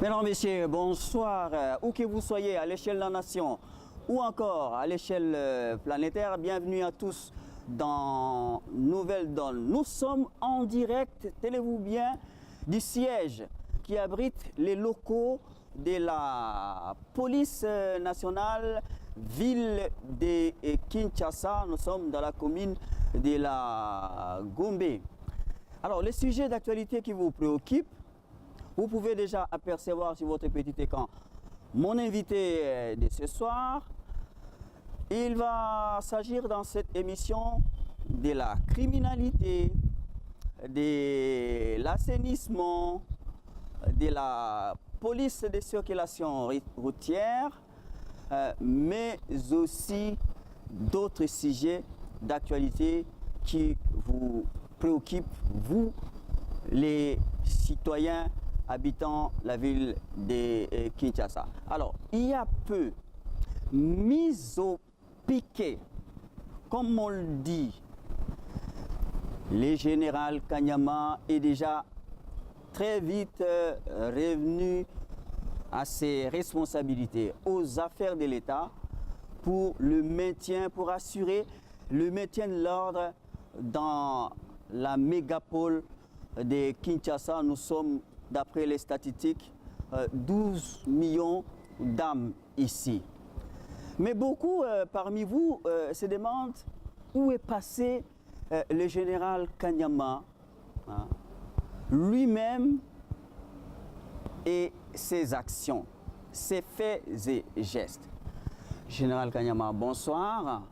Mesdames, Messieurs, bonsoir. Où que vous soyez, à l'échelle de la nation ou encore à l'échelle planétaire, bienvenue à tous dans Nouvelle Donne. Nous sommes en direct, tenez-vous bien, du siège qui abrite les locaux de la police nationale, ville de Kinshasa. Nous sommes dans la commune de la Gombe. Alors, le sujet d'actualité qui vous préoccupe, vous pouvez déjà apercevoir sur votre petit écran mon invité de ce soir. Il va s'agir dans cette émission de la criminalité, de l'assainissement, de la police de circulation routière, mais aussi d'autres sujets d'actualité qui vous préoccupent, vous, les citoyens habitant la ville de Kinshasa. Alors, il y a peu, mise au piquet, comme on le dit, le général Kanyama est déjà très vite revenu à ses responsabilités, aux affaires de l'État, pour le maintien, pour assurer le maintien de l'ordre dans la mégapole de Kinshasa. Nous sommes, d'après les statistiques, 12 millions d'âmes ici. Mais beaucoup parmi vous se demandent où est passé le général Kanyama, hein, lui-même et ses actions, ses faits et gestes. Général Kanyama, bonsoir.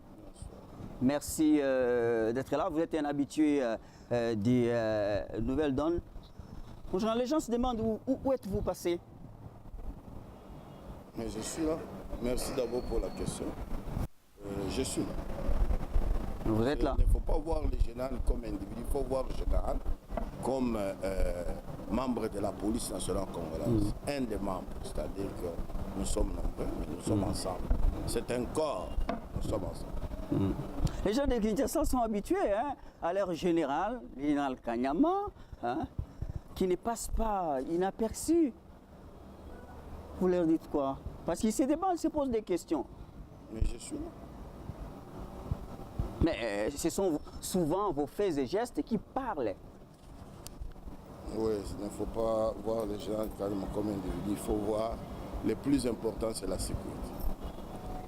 Merci d'être là. Vous êtes un habitué des Nouvelles Donnes. Bonjour, les gens se demandent où êtes-vous passé? Mais je suis là. Merci d'abord pour la question. Je suis là. Vous êtes là? Il ne faut pas voir le général comme individu, il faut voir le général comme membre de la police nationale congolaise. Un des membres, c'est-à-dire que nous sommes nombreux, mais nous sommes ensemble. C'est un corps, nous sommes ensemble. Les gens de Kinshasa sont habitués à leur général, le général Kanyama, qui ne passe pas inaperçu. Vous leur dites quoi? Parce qu'ils se demandent, ils se posent des questions. Mais je suis là. Mais ce sont souvent vos faits et gestes qui parlent. Oui, il ne faut pas voir les gens comme individus. Il faut voir, le plus important, c'est la sécurité.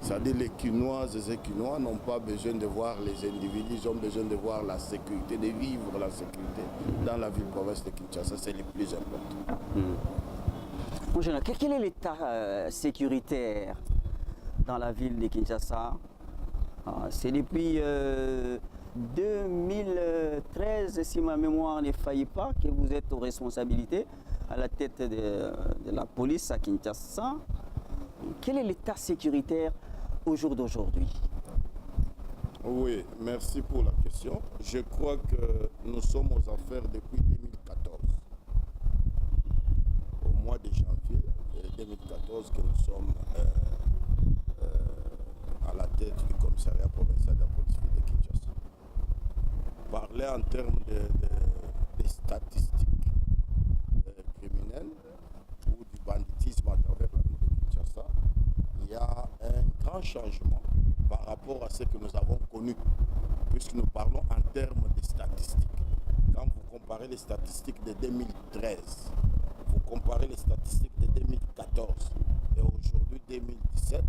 C'est-à-dire les Kinoises et les Kinois n'ont pas besoin de voir les individus, ils ont besoin de voir la sécurité, de vivre la sécurité dans la ville-province de Kinshasa. C'est le plus important. Bonjour, quel est l'état sécuritaire dans la ville de Kinshasa? C'est depuis 2013, si ma mémoire ne faillit pas, que vous êtes aux responsabilités à la tête de la police à Kinshasa. Quel est l'état sécuritaire au jour d'aujourd'hui? Oui, merci pour la question. Je crois que nous sommes aux affaires depuis 2014. Au mois de janvier 2014 que nous sommes à la tête du commissariat provincial de la police de Kinshasa. Parler en termes de statistiques criminelles ou du banditisme à travers la ville de Kinshasa, il y a un grand changement par rapport à ce que nous avons connu, puisque nous parlons en termes de statistiques. Quand vous comparez les statistiques de 2013, vous comparez les statistiques de 2014 et aujourd'hui 2017,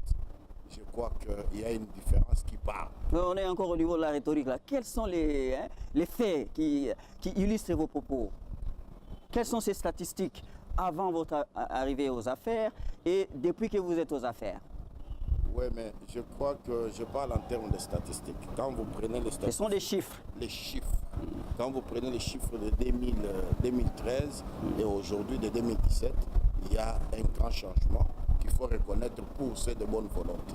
je crois qu'il y a une différence qui parle. On est encore au niveau de la rhétorique là. Quels sont les faits qui illustrent vos propos? Quelles sont ces statistiques avant votre arrivée aux affaires et depuis que vous êtes aux affaires? Oui, mais je crois que je parle en termes de statistiques. Quand vous prenez les statistiques... Ce sont des chiffres. Les chiffres. Quand vous prenez les chiffres de 2013 et aujourd'hui de 2017, il y a un grand changement qu'il faut reconnaître pour ceux de bonne volonté.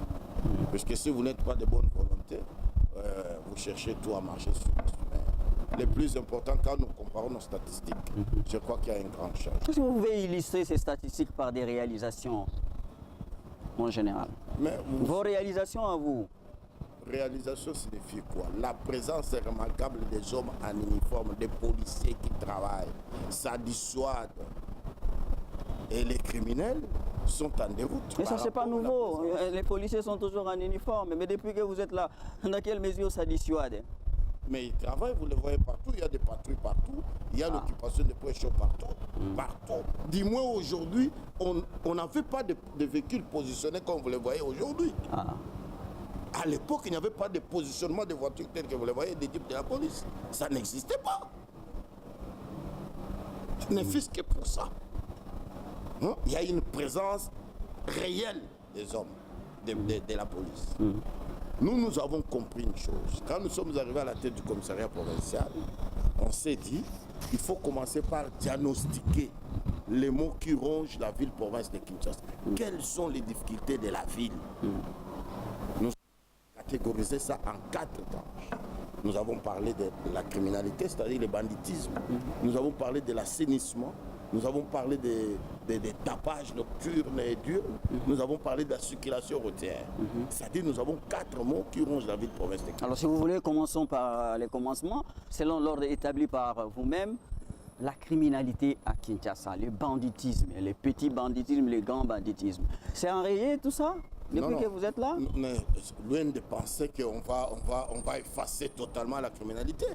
Puisque si vous n'êtes pas de bonne volonté, vous cherchez tout à marcher sur le plus important, quand nous comparons nos statistiques, je crois qu'il y a un grand changement. Est-ce que vous pouvez illustrer ces statistiques par des réalisations, en général? Mais vos réalisations à vous? Réalisation signifie quoi? La présence remarquable des hommes en uniforme, des policiers qui travaillent, ça dissuade Et les criminels sont en déroute. Mais ça, c'est pas nouveau. Les policiers sont toujours en uniforme. Mais depuis que vous êtes là, dans quelle mesure ça dissuade? Mais ils travaillent, vous le voyez partout. Il y a des patrouilles partout. Il y a l'occupation des points chauds partout. Partout. Dis-moi, aujourd'hui, on n'avait pas de véhicules positionnés comme vous le voyez aujourd'hui. À l'époque, il n'y avait pas de positionnement de voitures telles que vous le voyez, des types de la police. Ça n'existait pas. Ne fût-ce que pour ça. Hein? Il y a une présence réelle des hommes de la police. Nous avons compris une chose. Quand nous sommes arrivés à la tête du commissariat provincial, on s'est dit qu'il faut commencer par diagnostiquer les maux qui rongent la ville-province de Kinshasa. Quelles sont les difficultés de la ville? Nous avons catégorisé ça en 4 branches. Nous avons parlé de la criminalité, c'est-à-dire le banditisme. Nous avons parlé de l'assainissement. Nous avons parlé des tapages nocturnes et diurnes. Nous avons parlé de la circulation routière. C'est-à-dire nous avons 4 mots qui rongent la ville-province de Kinshasa. Alors si vous voulez, commençons par les commencements. Selon l'ordre établi par vous-même, la criminalité à Kinshasa, le banditisme, les petits banditismes, les grands banditismes. C'est enrayé tout ça depuis que vous êtes là? Mais loin de penser qu'on va effacer totalement la criminalité.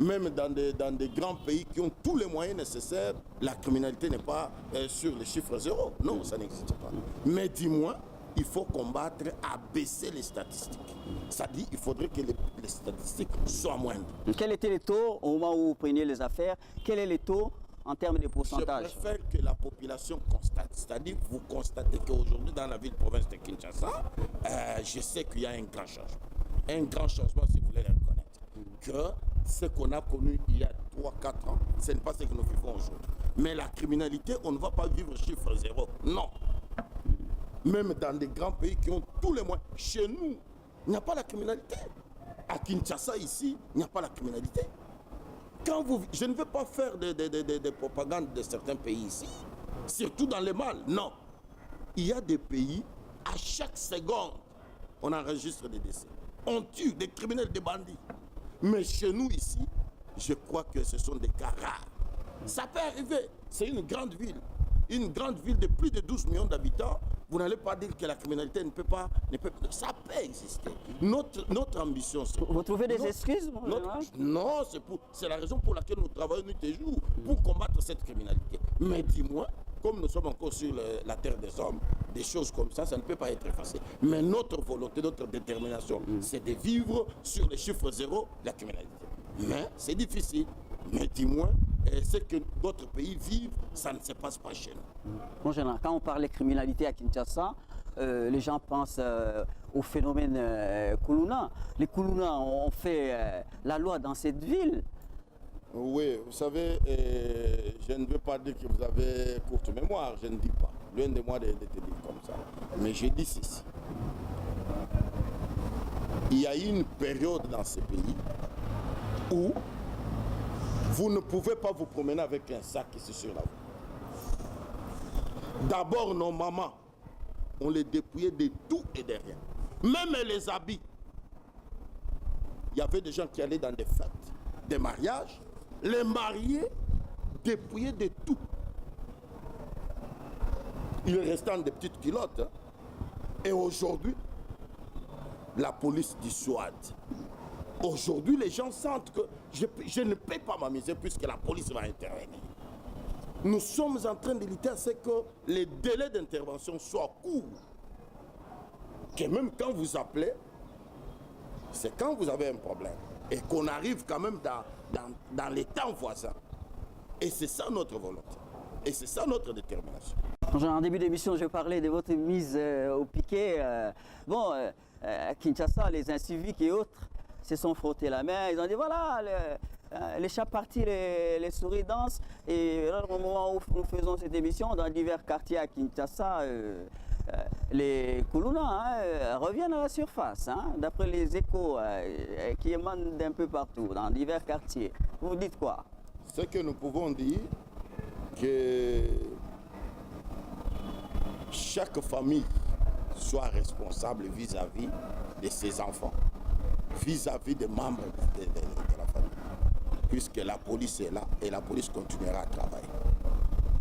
Même dans des grands pays qui ont tous les moyens nécessaires, la criminalité n'est pas sur les chiffres zéro. Non, ça n'existe pas. Mais dis-moi, il faut combattre à baisser les statistiques. C'est-à-dire qu'il faudrait que les statistiques soient moindres. Quel était le taux au moment où vous preniez les affaires? Quel est le taux en termes de pourcentage? Je préfère que la population constate. C'est-à-dire que vous constatez qu'aujourd'hui, dans la ville-province de Kinshasa, je sais qu'il y a un grand changement. Un grand changement, si vous voulez le reconnaître. Que ce qu'on a connu il y a 3-4 ans, ce n'est pas ce que nous vivons aujourd'hui. Mais la criminalité, on ne va pas vivre chiffre zéro. Non. Même dans des grands pays qui ont tous les moyens. Chez nous, il n'y a pas la criminalité. À Kinshasa, ici, il n'y a pas la criminalité. Je ne veux pas faire de propagande de certains pays ici, surtout dans le mal. Non. Il y a des pays, à chaque seconde, on enregistre des décès. On tue des criminels, des bandits. Mais chez nous ici, je crois que ce sont des cas rares. Ça peut arriver. C'est une grande ville. Une grande ville de plus de 12 millions d'habitants. Vous n'allez pas dire que la criminalité ne peut pas... ça peut exister. Notre ambition, c'est... Vous trouvez des excuses? Non, c'est la raison pour laquelle nous travaillons nuit et jour, pour combattre cette criminalité. Mais dis-moi, comme nous sommes encore sur la terre des hommes, des choses comme ça ne peut pas être effacé. Mais notre volonté, notre détermination, c'est de vivre sur les chiffres zéro de la criminalité. Mais c'est difficile. Mais dis-moi, ce que d'autres pays vivent, ça ne se passe pas chez nous. Bon, général, quand on parle de criminalité à Kinshasa, les gens pensent au phénomène Kuluna. Les Kuluna ont fait la loi dans cette ville. Oui, vous savez, je ne veux pas dire que vous avez courte mémoire, je ne dis pas. Loin de moi de te dire comme ça. Mais je dis ceci. Il y a eu une période dans ce pays où vous ne pouvez pas vous promener avec un sac ici sur la route. D'abord, nos mamans, on les dépouillait de tout et de rien. Même les habits. Il y avait des gens qui allaient dans des fêtes, des mariages, les mariés dépouillaient de tout. Il restait des petites culottes. Hein. Et aujourd'hui, la police dissuade. Aujourd'hui, les gens sentent que je ne peux pas m'amuser puisque la police va intervenir. Nous sommes en train de lutter à ce que les délais d'intervention soient courts. Que même quand vous appelez, c'est quand vous avez un problème. Et qu'on arrive quand même dans les temps voisins. Et c'est ça notre volonté. Et c'est ça notre détermination. En début d'émission, je parlais de votre mise au piquet. À Kinshasa, les inciviques et autres se sont frottés la main. Ils ont dit voilà, les chats partis, les souris dansent. Et là, au moment où nous faisons cette émission, dans divers quartiers à Kinshasa, les Kuluna reviennent à la surface, d'après les échos qui émanent d'un peu partout, dans divers quartiers. Vous dites quoi? Ce que nous pouvons dire, que chaque famille soit responsable vis-à-vis de ses enfants, vis-à-vis des membres de la famille, puisque la police est là et la police continuera à travailler.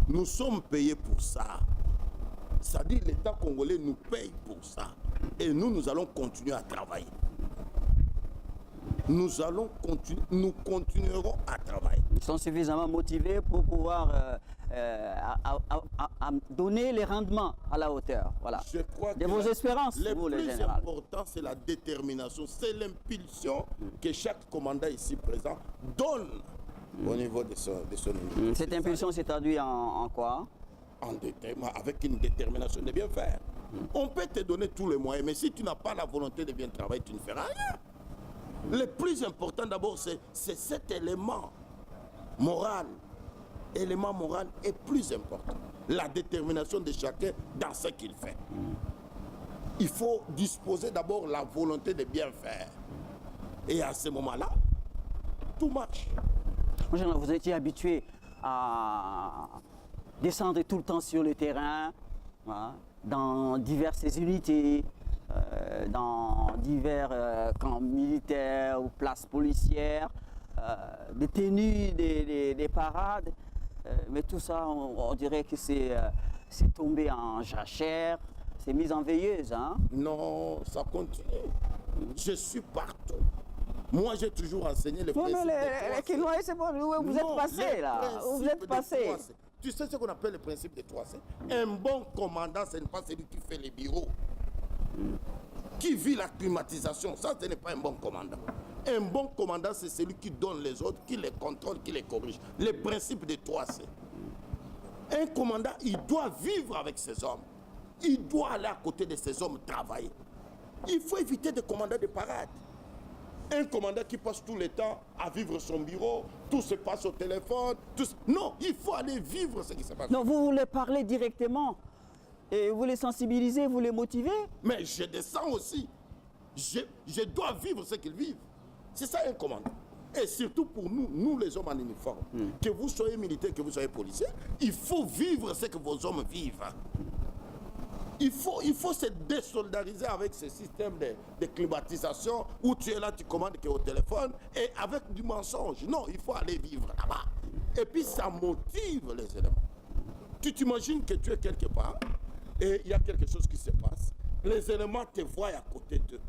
Nous sommes payés pour ça. C'est-à-dire l'État congolais nous paye pour ça. Et nous allons continuer à travailler. Nous continuerons à travailler. Ils sont suffisamment motivés pour pouvoir donner les rendements à la hauteur. Voilà. Je crois de que vos espérances, vous, le plus général. important, c'est la détermination, c'est l'impulsion que chaque commandant ici présent donne au niveau de son unité. Cette impulsion s'est traduite en quoi? Avec une détermination de bien faire. On peut te donner tous les moyens, mais si tu n'as pas la volonté de bien travailler, tu ne feras rien. Le plus important d'abord, c'est cet élément moral. L'élément moral est plus important. La détermination de chacun dans ce qu'il fait. Il faut disposer d'abord la volonté de bien faire. Et à ce moment-là, tout marche. Vous étiez habitué à descendre tout le temps sur le terrain, hein, dans diverses unités, dans divers camps militaires ou places policières, des tenues, des parades. Mais tout ça, on dirait que c'est tombé en jachère, c'est mis en veilleuse. Hein? Non, ça continue. Je suis partout. Moi, j'ai toujours enseigné le principe de 3C. C'est bon, vous êtes passé là. Vous êtes passé. Tu sais ce qu'on appelle le principe de 3C? Un bon commandant, ce n'est pas celui qui fait les bureaux, qui vit la climatisation. Ça, ce n'est pas un bon commandant. Un bon commandant, c'est celui qui donne les ordres, qui les contrôle, qui les corrige. Le principe de 3C. Un commandant, il doit vivre avec ses hommes. Il doit aller à côté de ses hommes travailler. Il faut éviter de commander de parade. Un commandant qui passe tout le temps à vivre son bureau, tout se passe au téléphone. Non, il faut aller vivre ce qui se passe. Non, vous voulez parler directement. Et vous les sensibilisez, vous les motivez. Mais je descends aussi. Je dois vivre ce qu'ils vivent. C'est ça un commandant. Et surtout pour nous les hommes en uniforme, que vous soyez militaire, que vous soyez policier, il faut vivre ce que vos hommes vivent. Il faut se désoldariser avec ce système de climatisation où tu es là, tu commandes au téléphone et avec du mensonge. Non, il faut aller vivre là-bas. Et puis ça motive les éléments. Tu t'imagines que tu es quelque part et il y a quelque chose qui se passe. Les éléments te voient à côté d'eux.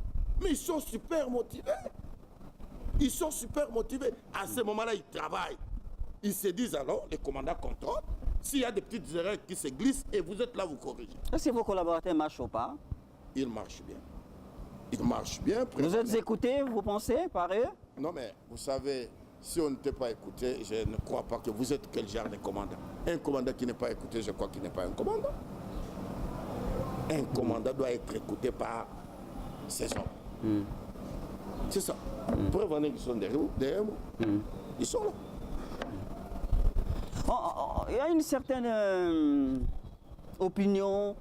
Mais ils sont super motivés. Ils sont super motivés. À ce moment-là, ils travaillent. Ils se disent alors, le commandant contrôle. S'il y a des petites erreurs qui se glissent et vous êtes là, vous corrigez. Est-ce que vos collaborateurs marchent ou pas? Ils marchent bien. Ils marchent bien. Vous êtes écoutés, vous pensez, par eux? Non, mais vous savez, si on ne t'est pas écouté, je ne crois pas que vous êtes quel genre de commandant. Un commandant qui n'est pas écouté, je crois qu'il n'est pas un commandant. Un commandant doit être écouté par ses hommes. C'est ça. Pour venir, ils sont derrière vous. Ils sont là. Il y a une certaine opinion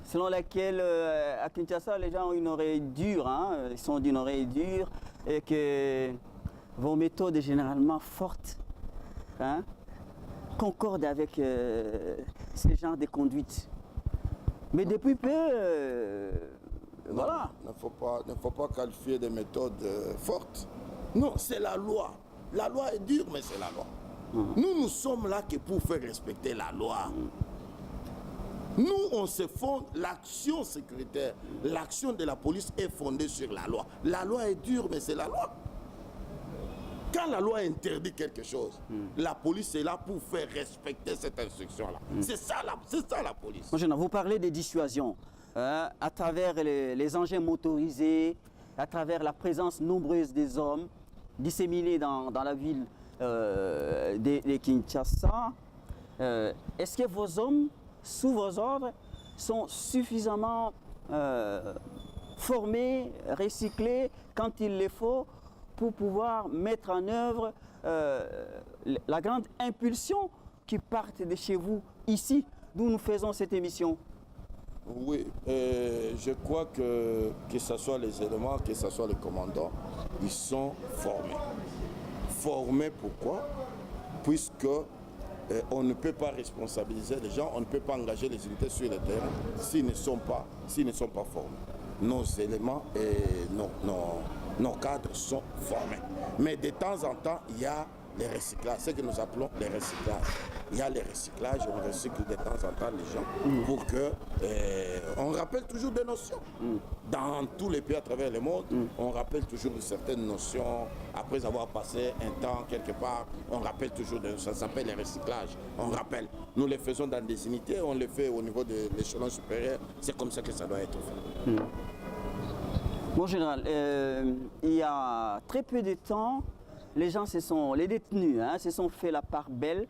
selon laquelle à Kinshasa, les gens ont une oreille dure, hein, ils sont d'une oreille dure, et que vos méthodes généralement fortes hein, concordent avec ce genre de conduite. Mais depuis peu, voilà. Il ne faut pas qualifier des méthodes fortes. Non, c'est la loi. La loi est dure, mais c'est la loi. Nous sommes là que pour faire respecter la loi. Nous, on se fonde, l'action sécuritaire, l'action de la police est fondée sur la loi. La loi est dure, mais c'est la loi. Quand la loi interdit quelque chose, la police est là pour faire respecter cette instruction-là. C'est ça la police. Vous parlez de dissuasion à travers les engins motorisés, à travers la présence nombreuse des hommes disséminés dans la ville de Kinshasa. Est-ce que vos hommes, sous vos ordres, sont suffisamment formés, recyclés quand il le faut pour pouvoir mettre en œuvre la grande impulsion qui part de chez vous, ici, d'où nous faisons cette émission? Oui, je crois que ce soit les éléments, que ce soit les commandants, ils sont formés. Formés pourquoi? Puisque on ne peut pas responsabiliser les gens, on ne peut pas engager les unités sur le terrain s'ils ne sont pas formés. Nos éléments et nos cadres sont formés. Mais de temps en temps, il y a les recyclages, ce que nous appelons les recyclages. Il y a les recyclages, on recycle de temps en temps les gens pour que on rappelle toujours des notions. Dans tous les pays à travers le monde, on rappelle toujours certaines notions. Après avoir passé un temps quelque part, on rappelle toujours, ça s'appelle les recyclages. On rappelle. Nous les faisons dans des unités, on les fait au niveau de l'échelon supérieur. C'est comme ça que ça doit être fait. Mon général, il y a très peu de temps, les détenus se sont fait la part belle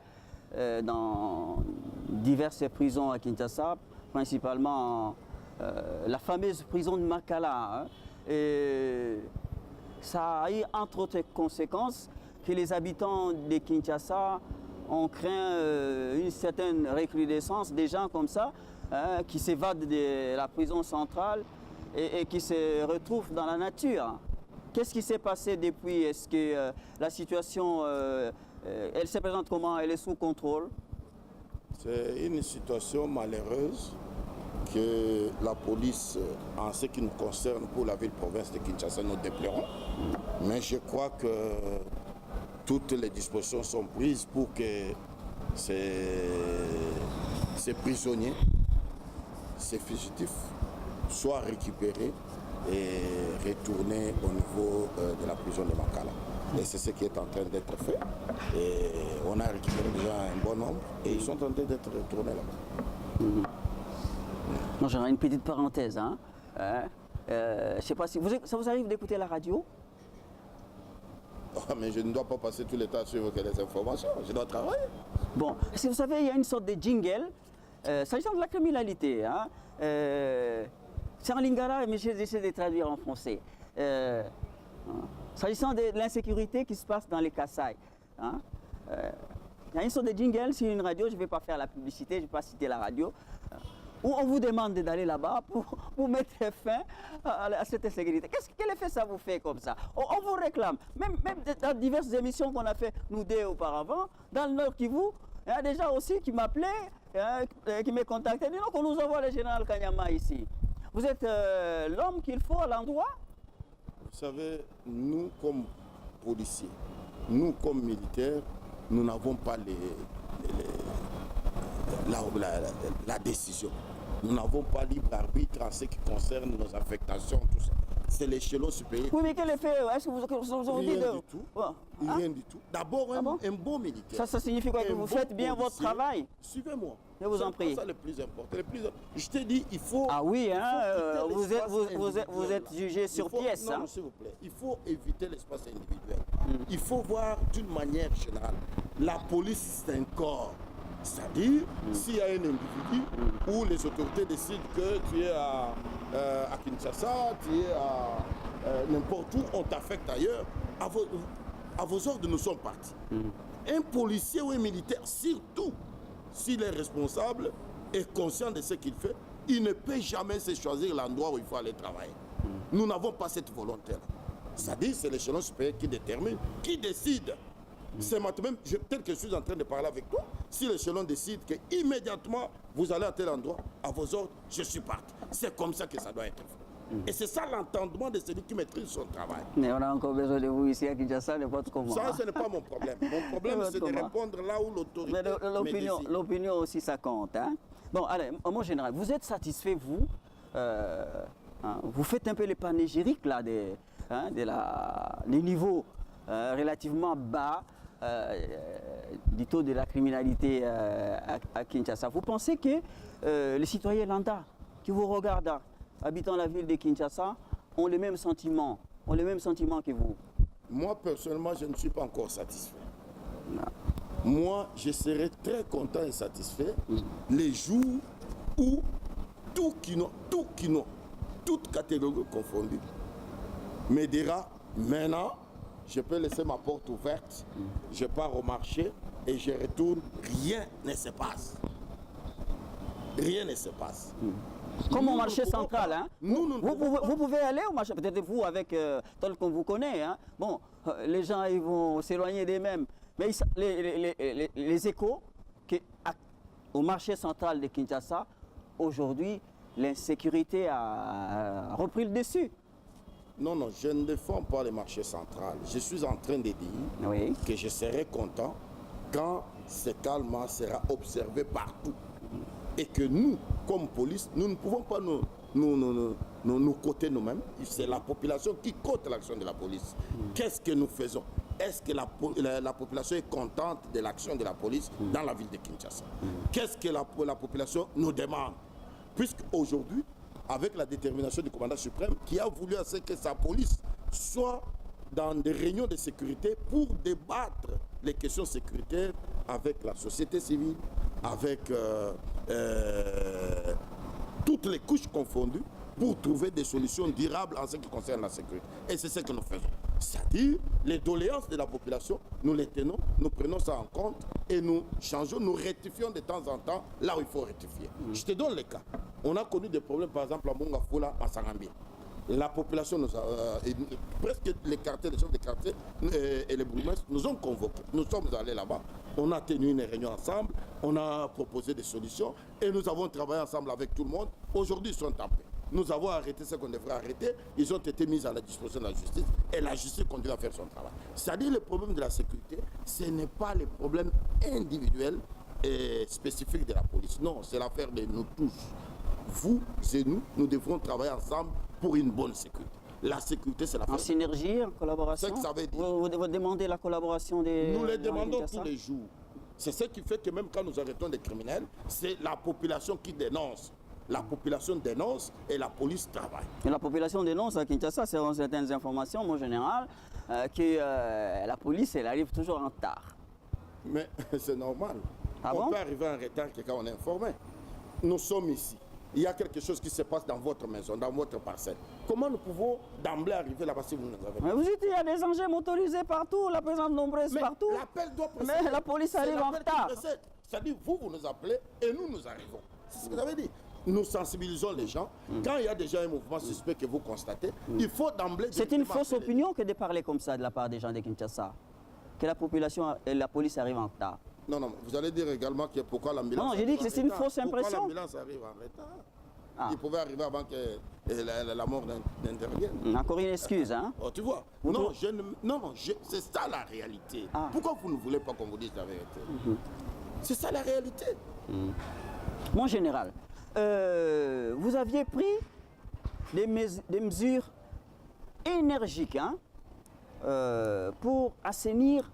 dans diverses prisons à Kinshasa, principalement la fameuse prison de Makala. Et ça a eu entre autres conséquences que les habitants de Kinshasa ont craint une certaine recrudescence des gens comme ça qui s'évadent de la prison centrale et qui se retrouvent dans la nature. Qu'est-ce qui s'est passé depuis? Est-ce que la situation, elle se présente comment? Elle est sous contrôle? C'est une situation malheureuse que la police, en ce qui nous concerne pour la ville-province de Kinshasa, nous déplorons. Mais je crois que toutes les dispositions sont prises pour que ces prisonniers, ces fugitifs, soient récupérés et retournés au niveau de la prison de Makala. Et c'est ce qui est en train d'être fait. Et on a récupéré déjà un bon nombre et ils sont en train d'être retournés là-bas. Non, j'aurais une petite parenthèse. Je ne sais pas si ça vous arrive d'écouter la radio? Oh, mais je ne dois pas passer tout le temps à suivre les informations. Je dois travailler. Bon, si vous savez, il y a une sorte de jingle s'agissant de la criminalité. C'est en lingala, mais j'essaie de traduire en français. S'agissant de l'insécurité qui se passe dans les Kasaï. Il y a une sorte de jingle sur une radio, je ne vais pas faire la publicité, je ne vais pas citer la radio, où on vous demande d'aller là-bas pour mettre fin à cette insécurité. Quel effet ça vous fait comme ça? On vous réclame. Même dans diverses émissions qu'on a fait, nous deux auparavant, dans le Nord Kivu, il y a des gens aussi qui m'appelaient, qui me contactaient, disant qu'on nous envoie le général Kanyama ici. Vous êtes l'homme qu'il faut à l'endroit? Vous savez, nous comme policiers, nous comme militaires, nous n'avons pas la décision. Nous n'avons pas libre arbitre en ce qui concerne nos affectations, tout ça. C'est l'échelon supérieur. Oui, mais quel effet? Est-ce que vous Rien dites du tout. Rien du tout. D'abord, un bon militaire. Ça signifie quoi? Que vous faites bien votre travail? Suivez-moi. Je vous en prie. C'est ça le plus important. Je te dis, il faut... Ah oui, vous êtes jugé sur pièce. Non, s'il vous plaît. Il faut éviter l'espace individuel. Il faut voir d'une manière générale. La police, c'est un corps. C'est-à-dire, s'il y a un individu où les autorités décident que tu es à Kinshasa, tu es à n'importe où, on t'affecte ailleurs, à vos ordres, nous sommes partis. Un policier ou un militaire, surtout s'il est responsable et conscient de ce qu'il fait, il ne peut jamais se choisir l'endroit où il faut aller travailler. Nous n'avons pas cette volonté-là. C'est-à-dire, c'est l'échelon supérieur qui détermine, qui décide. C'est maintenant même, peut-être que je suis en train de parler avec toi, si l'échelon décide qu'immédiatement vous allez à tel endroit, à vos ordres, je suis parti. C'est comme ça que ça doit être fait. Et c'est ça l'entendement de celui qui maîtrise son travail. Mais on a encore besoin de vous ici à Kinshasa, n'importe comment. Ça, ce n'est pas mon problème. Mon problème, c'est de répondre là où l'autorité me l'opinion aussi, ça compte. Bon, allez, mon général, vous êtes satisfait, vous vous faites un peu les panégyriques là, des niveaux relativement bas du taux de la criminalité à Kinshasa. Vous pensez que les citoyens lambda qui vous regardent, habitant la ville de Kinshasa, ont les mêmes sentiments que vous? Moi, personnellement, je ne suis pas encore satisfait. Non. Moi, je serai très content et satisfait les jours où toute catégorie confondue, me dira maintenant, je peux laisser ma porte ouverte, je pars au marché et je retourne, rien ne se passe. Rien ne se passe. Comme au marché central, vous pouvez aller au marché, peut-être vous avec tel qu'on vous connaît. Bon, les gens ils vont s'éloigner d'eux-mêmes. Mais les échos au marché central de Kinshasa, aujourd'hui, l'insécurité a repris le dessus. Non, non, je ne défends pas le marché central. Je suis en train de dire que je serai content quand ce calme sera observé partout. Et que nous, comme police, nous ne pouvons pas nous coter nous-mêmes. C'est la population qui cote l'action de la police. Qu'est-ce que nous faisons? Est-ce que la population est contente de l'action de la police dans la ville de Kinshasa? Qu'est-ce que la population nous demande? Puisqu'aujourd'hui, avec la détermination du commandant suprême qui a voulu que sa police soit dans des réunions de sécurité pour débattre les questions sécuritaires avec la société civile, avec toutes les couches confondues, pour trouver des solutions durables en ce qui concerne la sécurité. Et c'est ce que nous faisons. C'est-à-dire, les doléances de la population, nous les tenons, nous prenons ça en compte et nous changeons, nous rectifions de temps en temps là où il faut rectifier. Je te donne le cas. On a connu des problèmes, par exemple, à Mongafoula, à Sarambie. La population, presque les quartiers, les chefs de quartier et les bourgmestres nous ont convoqués. Nous sommes allés là-bas, on a tenu une réunion ensemble, on a proposé des solutions et nous avons travaillé ensemble avec tout le monde. Aujourd'hui, ils sont en paix. Nous avons arrêté ce qu'on devrait arrêter, ils ont été mis à la disposition de la justice et la justice continue à faire son travail. C'est-à-dire le problème de la sécurité, ce n'est pas le problème individuel et spécifique de la police. Non, c'est l'affaire de nous tous. Vous et nous, nous devrons travailler ensemble pour une bonne sécurité. La sécurité, c'est l'affaire. En synergie, en collaboration. C'est ce que ça veut dire. Vous demandez la collaboration des... Nous les demandons tous les jours. C'est ce qui fait que même quand nous arrêtons des criminels, c'est la population qui dénonce. La population dénonce et la police travaille. Et la population dénonce à Kinshasa, selon certaines informations, mon général, que la police, elle arrive toujours en retard. Mais c'est normal. On peut arriver en retard que quand on est informé. Nous sommes ici. Il y a quelque chose qui se passe dans votre maison, dans votre parcelle. Comment nous pouvons d'emblée arriver là-bas si vous nous avez pas? Mais vous dites qu'il y a des engins motorisés partout, la présence nombreuse partout. L'appel doit précéder. Mais la police arrive en retard. C'est-à-dire, vous nous appelez et nous arrivons. C'est ce que vous avez dit. Nous sensibilisons les gens. Quand il y a déjà un mouvement suspect que vous constatez, il faut d'emblée... C'est une fausse opinion que de parler comme ça de la part des gens de Kinshasa. Que la population et la police arrivent en retard. Non, non, vous allez dire également que pourquoi l'ambulance... Non, j'ai dit que c'est une fausse impression. Pourquoi l'ambulance arrive en retard? Il pouvait arriver avant que la mort n'intervienne. Encore une excuse, hein? Oh, tu vois? Non, c'est ça la réalité. Pourquoi vous ne voulez pas qu'on vous dise la vérité? C'est ça la réalité. Mon général, vous aviez pris des mesures énergiques pour assainir,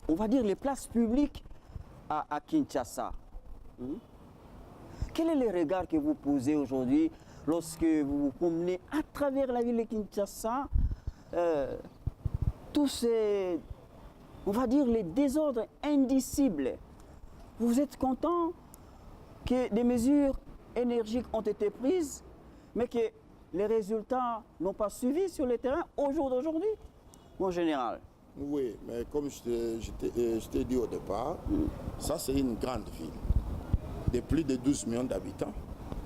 on va dire, les places publiques à Kinshasa. Quel est le regard que vous posez aujourd'hui lorsque vous vous promenez à travers la ville de Kinshasa, tous ces, on va dire, les désordres indicibles? Vous êtes content que des mesures énergiques ont été prises, mais que les résultats n'ont pas suivi sur le terrain au jour d'aujourd'hui, mon général? Oui, mais comme je t'ai dit au départ, ça c'est une grande ville de plus de 12 millions d'habitants.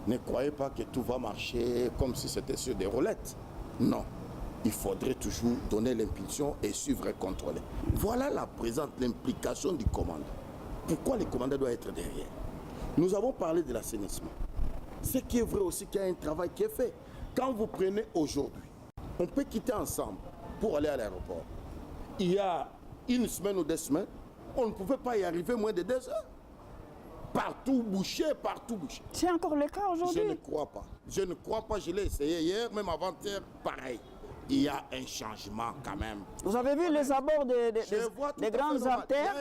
Ne croyez pas que tout va marcher comme si c'était sur des roulettes. Non, il faudrait toujours donner l'impulsion et suivre et contrôler. Voilà la présente, l'implication du commandant. Pourquoi le commandant doit être derrière? Nous avons parlé de l'assainissement. Ce qui est vrai aussi qu'il y a un travail qui est fait. Quand vous prenez aujourd'hui, on peut quitter ensemble pour aller à l'aéroport. Il y a une semaine ou 2 semaines, on ne pouvait pas y arriver moins de 2 heures. Partout bouché, partout bouché. C'est encore le cas aujourd'hui? Je ne crois pas. Je ne crois pas, je l'ai essayé hier, même avant-hier, pareil. Il y a un changement quand même. Vous avez vu les abords des grandes artères,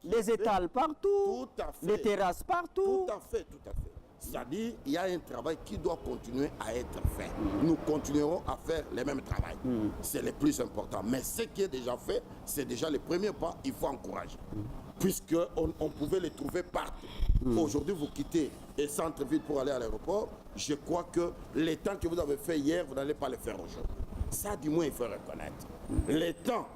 des étals partout, des terrasses partout. Tout à fait, tout à fait. C'est-à-dire, il y a un travail qui doit continuer à être fait. Nous continuerons à faire le même travail. C'est le plus important. Mais ce qui est déjà fait, c'est déjà le premier pas, il faut encourager. Puisqu'on pouvait les trouver partout. Aujourd'hui, vous quittez le centre-ville pour aller à l'aéroport. Je crois que les temps que vous avez fait hier, vous n'allez pas les faire aujourd'hui. Ça, du moins, il faut reconnaître. Les temps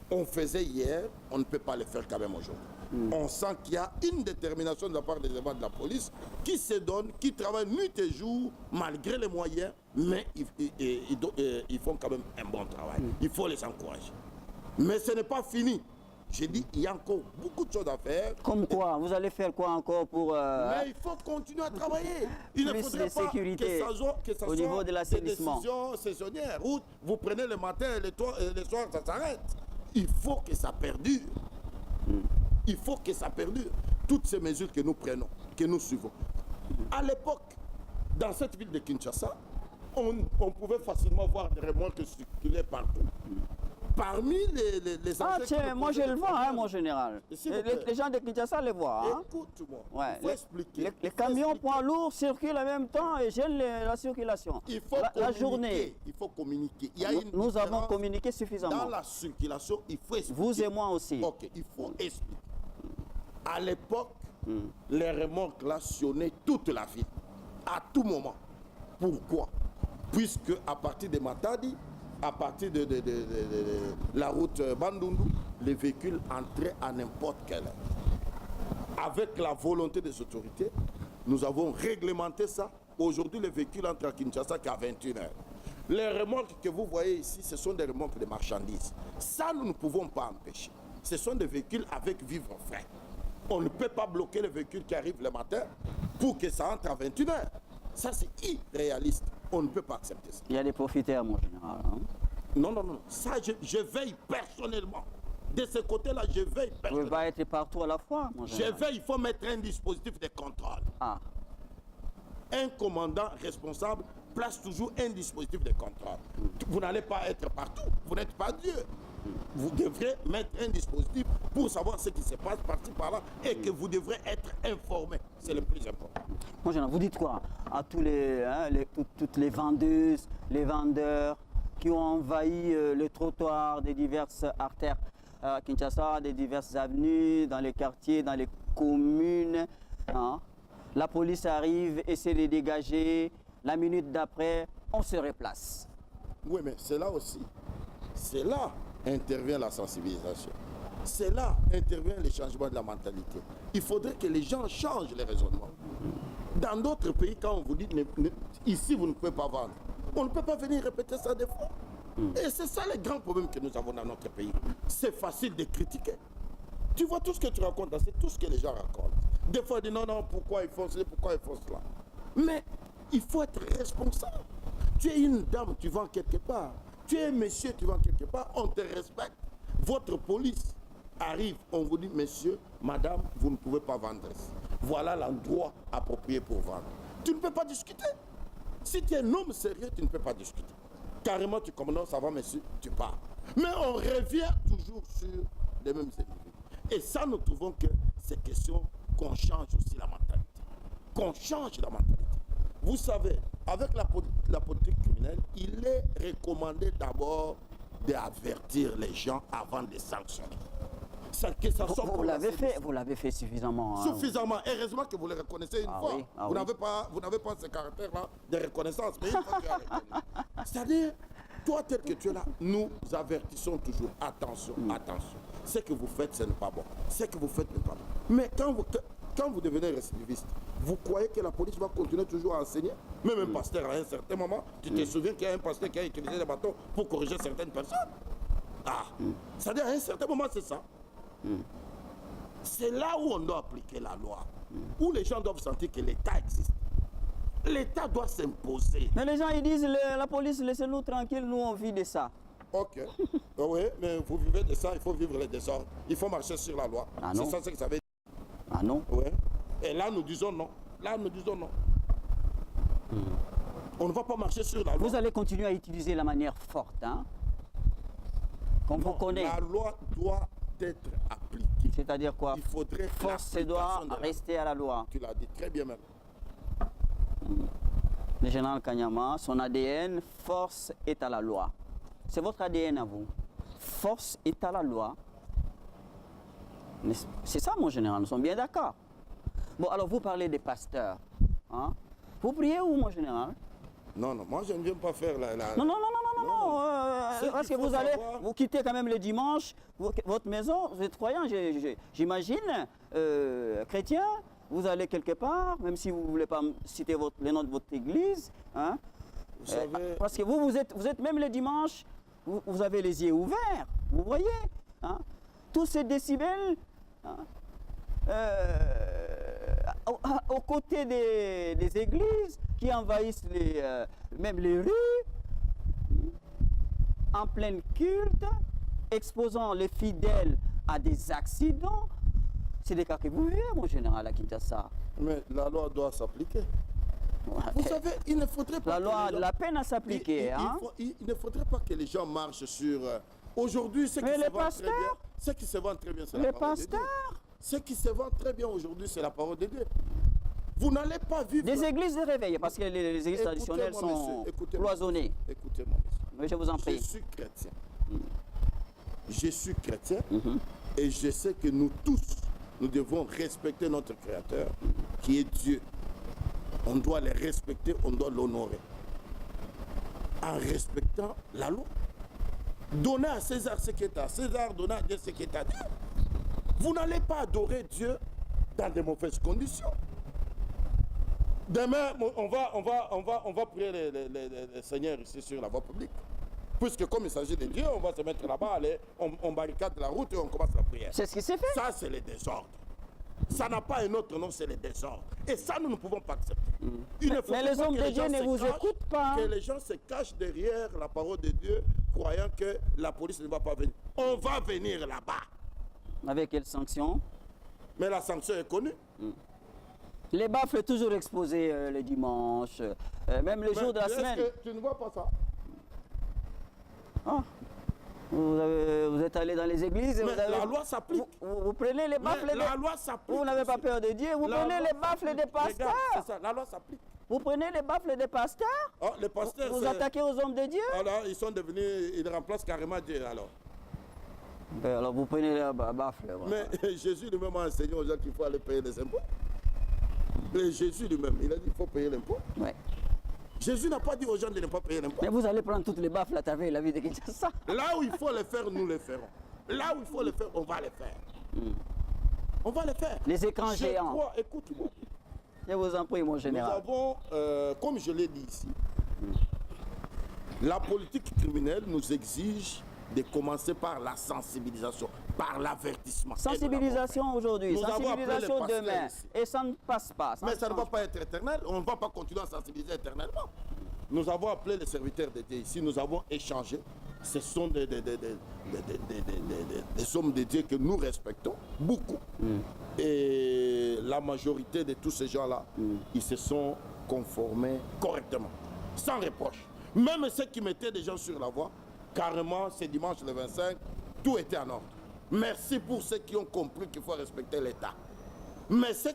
qu'on faisait hier, on ne peut pas les faire quand même aujourd'hui. On sent qu'il y a une détermination de la part des éléments de la police qui se donnent, qui travaillent nuit et jour, malgré les moyens, mais ils font quand même un bon travail. Il faut les encourager. Mais ce n'est pas fini. J'ai dit, il y a encore beaucoup de choses à faire. Comme quoi? Vous allez faire quoi encore pour... Mais il faut continuer à travailler. Il ne plus faudrait de pas sécurité que ça au niveau soit de des l'assainissement. décisions saisonnières où vous prenez le matin et le soir, ça s'arrête. Il faut que ça perdure. Il faut que ça perdure. Toutes ces mesures que nous prenons, que nous suivons. À l'époque, dans cette ville de Kinshasa, on pouvait facilement voir des remorques circuler partout. Parmi les Ah engins tiens, qui moi je le vois, hein, problème, mon général. S'il vous plaît. Les gens de Kinshasa le voient. Hein. Écoute-moi, Ouais, il faut expliquer. les Il faut camions expliquer. poids lourds circulent en même temps et gênent la circulation. Il faut la journée. Il faut communiquer. Il y a Nous, une nous avons différence communiqué suffisamment. dans la circulation, il faut expliquer. Vous et moi aussi. Ok, il faut expliquer. À l'époque, les remorques là sonnaient toute la ville, à tout moment. Pourquoi? Puisque à partir de Matadi, à partir de la route Bandundu, les véhicules entraient à n'importe quelle heure. Avec la volonté des autorités, nous avons réglementé ça. Aujourd'hui, les véhicules entrent à Kinshasa qu'à 21 heures. Les remorques que vous voyez ici, ce sont des remorques de marchandises. Ça, nous ne pouvons pas empêcher. Ce sont des véhicules avec vivres frais. On ne peut pas bloquer les véhicules qui arrivent le matin pour que ça entre à 21 heures. Ça, c'est irréaliste. On ne peut pas accepter ça. Il y a des profiteurs, mon général. Hein. Non, non, non. Ça, je veille personnellement. De ce côté-là, je veille Vous ne pouvez personnellement. pas être partout à la fois, mon Je général. veille, il faut mettre un dispositif de contrôle. Ah, Un commandant responsable place toujours un dispositif de contrôle. Vous n'allez pas être partout. Vous n'êtes pas Dieu. Vous devrez mettre un dispositif pour savoir ce qui se passe par-ci par-là et que vous devrez être informé. C'est le plus important. mon général, vous dites quoi à tous toutes les vendeuses, les vendeurs qui ont envahi les trottoirs des diverses artères à Kinshasa, des diverses avenues, dans les quartiers, dans les communes. Hein. La police arrive, essaie de dégager. La minute d'après, on se replace. Oui, mais c'est là aussi. C'est là intervient la sensibilisation. C'est là intervient le changement de la mentalité. Il faudrait que les gens changent les raisonnements. Dans d'autres pays, quand on vous dit ici vous ne pouvez pas vendre, on ne peut pas venir répéter ça des fois. Et c'est ça le grand problème que nous avons dans notre pays. C'est facile de critiquer. Tu vois tout ce que tu racontes, c'est tout ce que les gens racontent. Des fois, ils disent non, non, pourquoi ils font cela, pourquoi ils font cela. Mais il faut être responsable. Tu es une dame, tu vends quelque part. Tu es un monsieur, tu vends quelque part, on te respecte. Votre police arrive, on vous dit, monsieur, madame, vous ne pouvez pas vendre ici. Voilà l'endroit approprié pour vendre. Tu ne peux pas discuter. Si tu es un homme sérieux, tu ne peux pas discuter. Carrément, tu commandes, ça va, monsieur, tu pars. Mais on revient toujours sur les mêmes individus. Et ça, nous trouvons que c'est question qu'on change aussi la mentalité. Qu'on change la mentalité. Vous savez, avec la politique criminelle, il est recommandé d'abord d'avertir les gens avant de sanctionner. Vous l'avez fait suffisamment. Hein. Suffisamment. Heureusement que vous le reconnaissez une fois. Oui, Vous n'avez pas ce caractère-là de reconnaissance. Mais une fois que tu as reconnu. C'est-à-dire, toi tel que tu es là, nous avertissons toujours. Attention, attention. Ce que vous faites, ce n'est pas bon. Ce que vous faites n'est pas bon. Mais quand vous devenez récidiviste, vous croyez que la police va continuer toujours à enseigner? Même un pasteur, à un certain moment, tu te souviens qu'il y a un pasteur qui a utilisé des bâtons pour corriger certaines personnes? Ah, c'est-à-dire à un certain moment, c'est ça. C'est là où on doit appliquer la loi, où les gens doivent sentir que l'État existe. L'État doit s'imposer. Mais les gens ils disent la police, laissez-nous tranquilles, nous on vit de ça. Ok. Oui, mais vous vivez de ça, il faut vivre les désordres. Il faut marcher sur la loi. Ah c'est non. ça ce que ça veut dire. Ah non? Oui. Et là, nous disons non. Là, nous disons non. On ne va pas marcher sur la loi. Vous allez continuer à utiliser la manière forte, hein? Qu'on vous connaît. La loi doit être appliquée. C'est-à-dire quoi? Il faudrait Force doit l'application de la loi. rester à la loi. Tu l'as dit très bien même. Le général Kanyama, son ADN, force est à la loi. C'est votre ADN à vous. Force est à la loi. C'est ça, mon général, nous sommes bien d'accord. Bon, alors vous parlez des pasteurs. Hein? Vous priez où, mon général? Non, non, moi je ne viens pas faire la... Non, non, non, non, non, non. Ce Parce que qu'il faut vous allez, savoir- vous quittez quand même le dimanche, votre maison, vous êtes croyant, j'imagine, chrétien, vous allez quelque part, même si vous ne voulez pas citer le nom de votre église. Hein? Vous savez... Parce que vous êtes même le dimanche, vous avez les yeux ouverts, vous voyez. Hein? tous ces décibels, hein, aux côtés des églises qui envahissent même les rues, en plein culte, exposant les fidèles à des accidents. C'est des cas que vous vivez, mon général, à Kinshasa. Mais la loi doit s'appliquer. Vous savez, il ne faudrait pas... La loi a de la peine à s'appliquer. Il ne faudrait pas que les gens marchent sur... Aujourd'hui, ce qui se vend très bien... Ce qui se vend très bien, c'est la parole de Dieu. Ce qui se vend très bien aujourd'hui, c'est la parole de Dieu. Vous n'allez pas vivre... Des églises de réveil, parce que les églises traditionnelles sont cloisonnées. Écoutez-moi, monsieur. Oui, je vous en prie. Je suis chrétien. Je suis chrétien et je sais que nous tous, nous devons respecter notre Créateur, qui est Dieu. On doit le respecter, on doit l'honorer. En respectant la loi. Donnez à César ce qui est à César, donnez à Dieu ce qui est à Dieu. Vous n'allez pas adorer Dieu dans de mauvaises conditions. Demain, on va prier le Seigneur ici sur la voie publique. Puisque comme il s'agit de Dieu, on va se mettre là-bas, on barricade la route et on commence la prière. C'est ce qui s'est fait. Ça, c'est le désordre. Ça n'a pas un autre nom, c'est le désordre. Et ça, nous ne pouvons pas accepter. Mais les hommes de Dieu ne vous écoutent pas. Que les gens se cachent derrière la parole de Dieu, croyant que la police ne va pas venir. On va venir là-bas. Avec quelles sanctions? Mais la sanction est connue. Les baffles toujours exposés le dimanche, même les jours de la semaine. Est-ce que tu ne vois pas ça? Ah. Vous êtes allé dans les églises et la loi s'applique. Vous prenez les baffles la loi s'applique. Vous n'avez pas peur de Dieu. Vous prenez les baffles des pasteurs. C'est ça, la loi s'applique. Vous prenez les baffles des pasteurs. Oh, les pasteurs, vous attaquez aux hommes de Dieu. Alors, ils sont devenus, ils remplacent carrément Dieu alors. Ben, alors vous prenez les baffles. Voilà. Mais Jésus lui-même a enseigné aux gens qu'il faut aller payer les impôts. Mais Jésus lui-même, il a dit qu'il faut payer l'impôt. Ouais. Jésus n'a pas dit aux gens de ne pas payer l'impôt. Mais vous allez prendre toutes les baffles à travers la vie de Kinshasa. Là où il faut les faire, nous les ferons. Là où il faut les faire, on va les faire. On va les faire. Les écrans géants. Écoute-moi. Je vous en prie, mon général. Nous avons, comme je l'ai dit ici, la politique criminelle nous exige de commencer par la sensibilisation, par l'avertissement. Sensibilisation aujourd'hui, sensibilisation demain. Ici. Et ça ne passe pas. Mais ça ne va pas être éternel. On ne va pas continuer à sensibiliser éternellement. Nous avons appelé les serviteurs de Dieu ici, nous avons échangé. Ce sont des hommes de Dieu que nous respectons beaucoup. Et la majorité de tous ces gens-là, ils se sont conformés correctement, sans reproche. Même ceux qui mettaient des gens sur la voie, carrément, ce dimanche le 25, tout était en ordre. Merci pour ceux qui ont compris qu'il faut respecter l'État. Mais ceux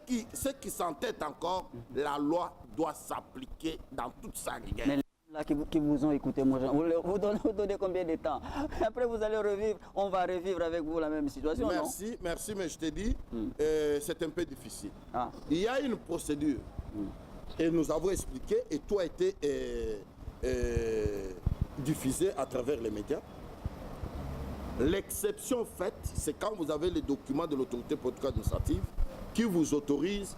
qui s'entêtent encore, la loi doit s'appliquer dans toute sa rigueur. Mais là qui vous ont écouté, vous donnez combien de temps? Après vous allez revivre, on va revivre avec vous la même situation. Merci, mais je te dis, c'est un peu difficile. Ah. Il y a une procédure. Et nous avons expliqué, et tout a été diffusé à travers les médias. L'exception faite, c'est quand vous avez les documents de l'autorité politique administrative qui vous autorise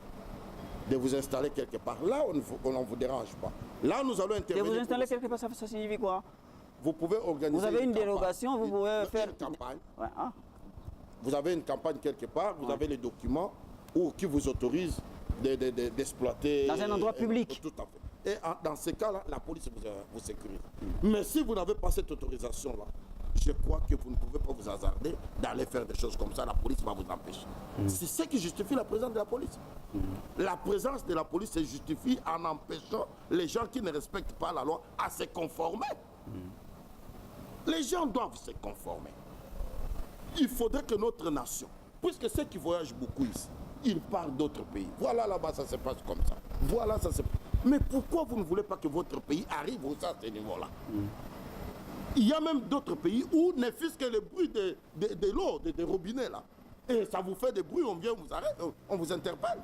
de vous installer quelque part. Là, on ne vous dérange pas. Là, nous allons intervenir. De vous installer quelque part, ça signifie quoi? Vous pouvez organiser. Vous avez une dérogation, vous pouvez faire une campagne. Ouais, ah. Vous avez une campagne quelque part, vous avez les documents qui vous autorisent d'exploiter. Dans un endroit public. Tout à fait. Et dans ce cas-là, la police vous sécurise. Mais si vous n'avez pas cette autorisation-là, je crois que vous ne pouvez pas vous hasarder d'aller faire des choses comme ça. La police va vous empêcher. C'est ce qui justifie la présence de la police. La présence de la police se justifie en empêchant les gens qui ne respectent pas la loi à se conformer. Les gens doivent se conformer. Il faudrait que notre nation, puisque ceux qui voyagent beaucoup ici, ils partent d'autres pays. Voilà, là-bas, ça se passe comme ça. Voilà, ça se passe. Mais pourquoi vous ne voulez pas que votre pays arrive à ce niveau-là? Il y a même d'autres pays où ne fût-ce que le bruit de l'eau, des robinets là. Et ça vous fait des bruits, on vient vous arrête, on vous interpelle.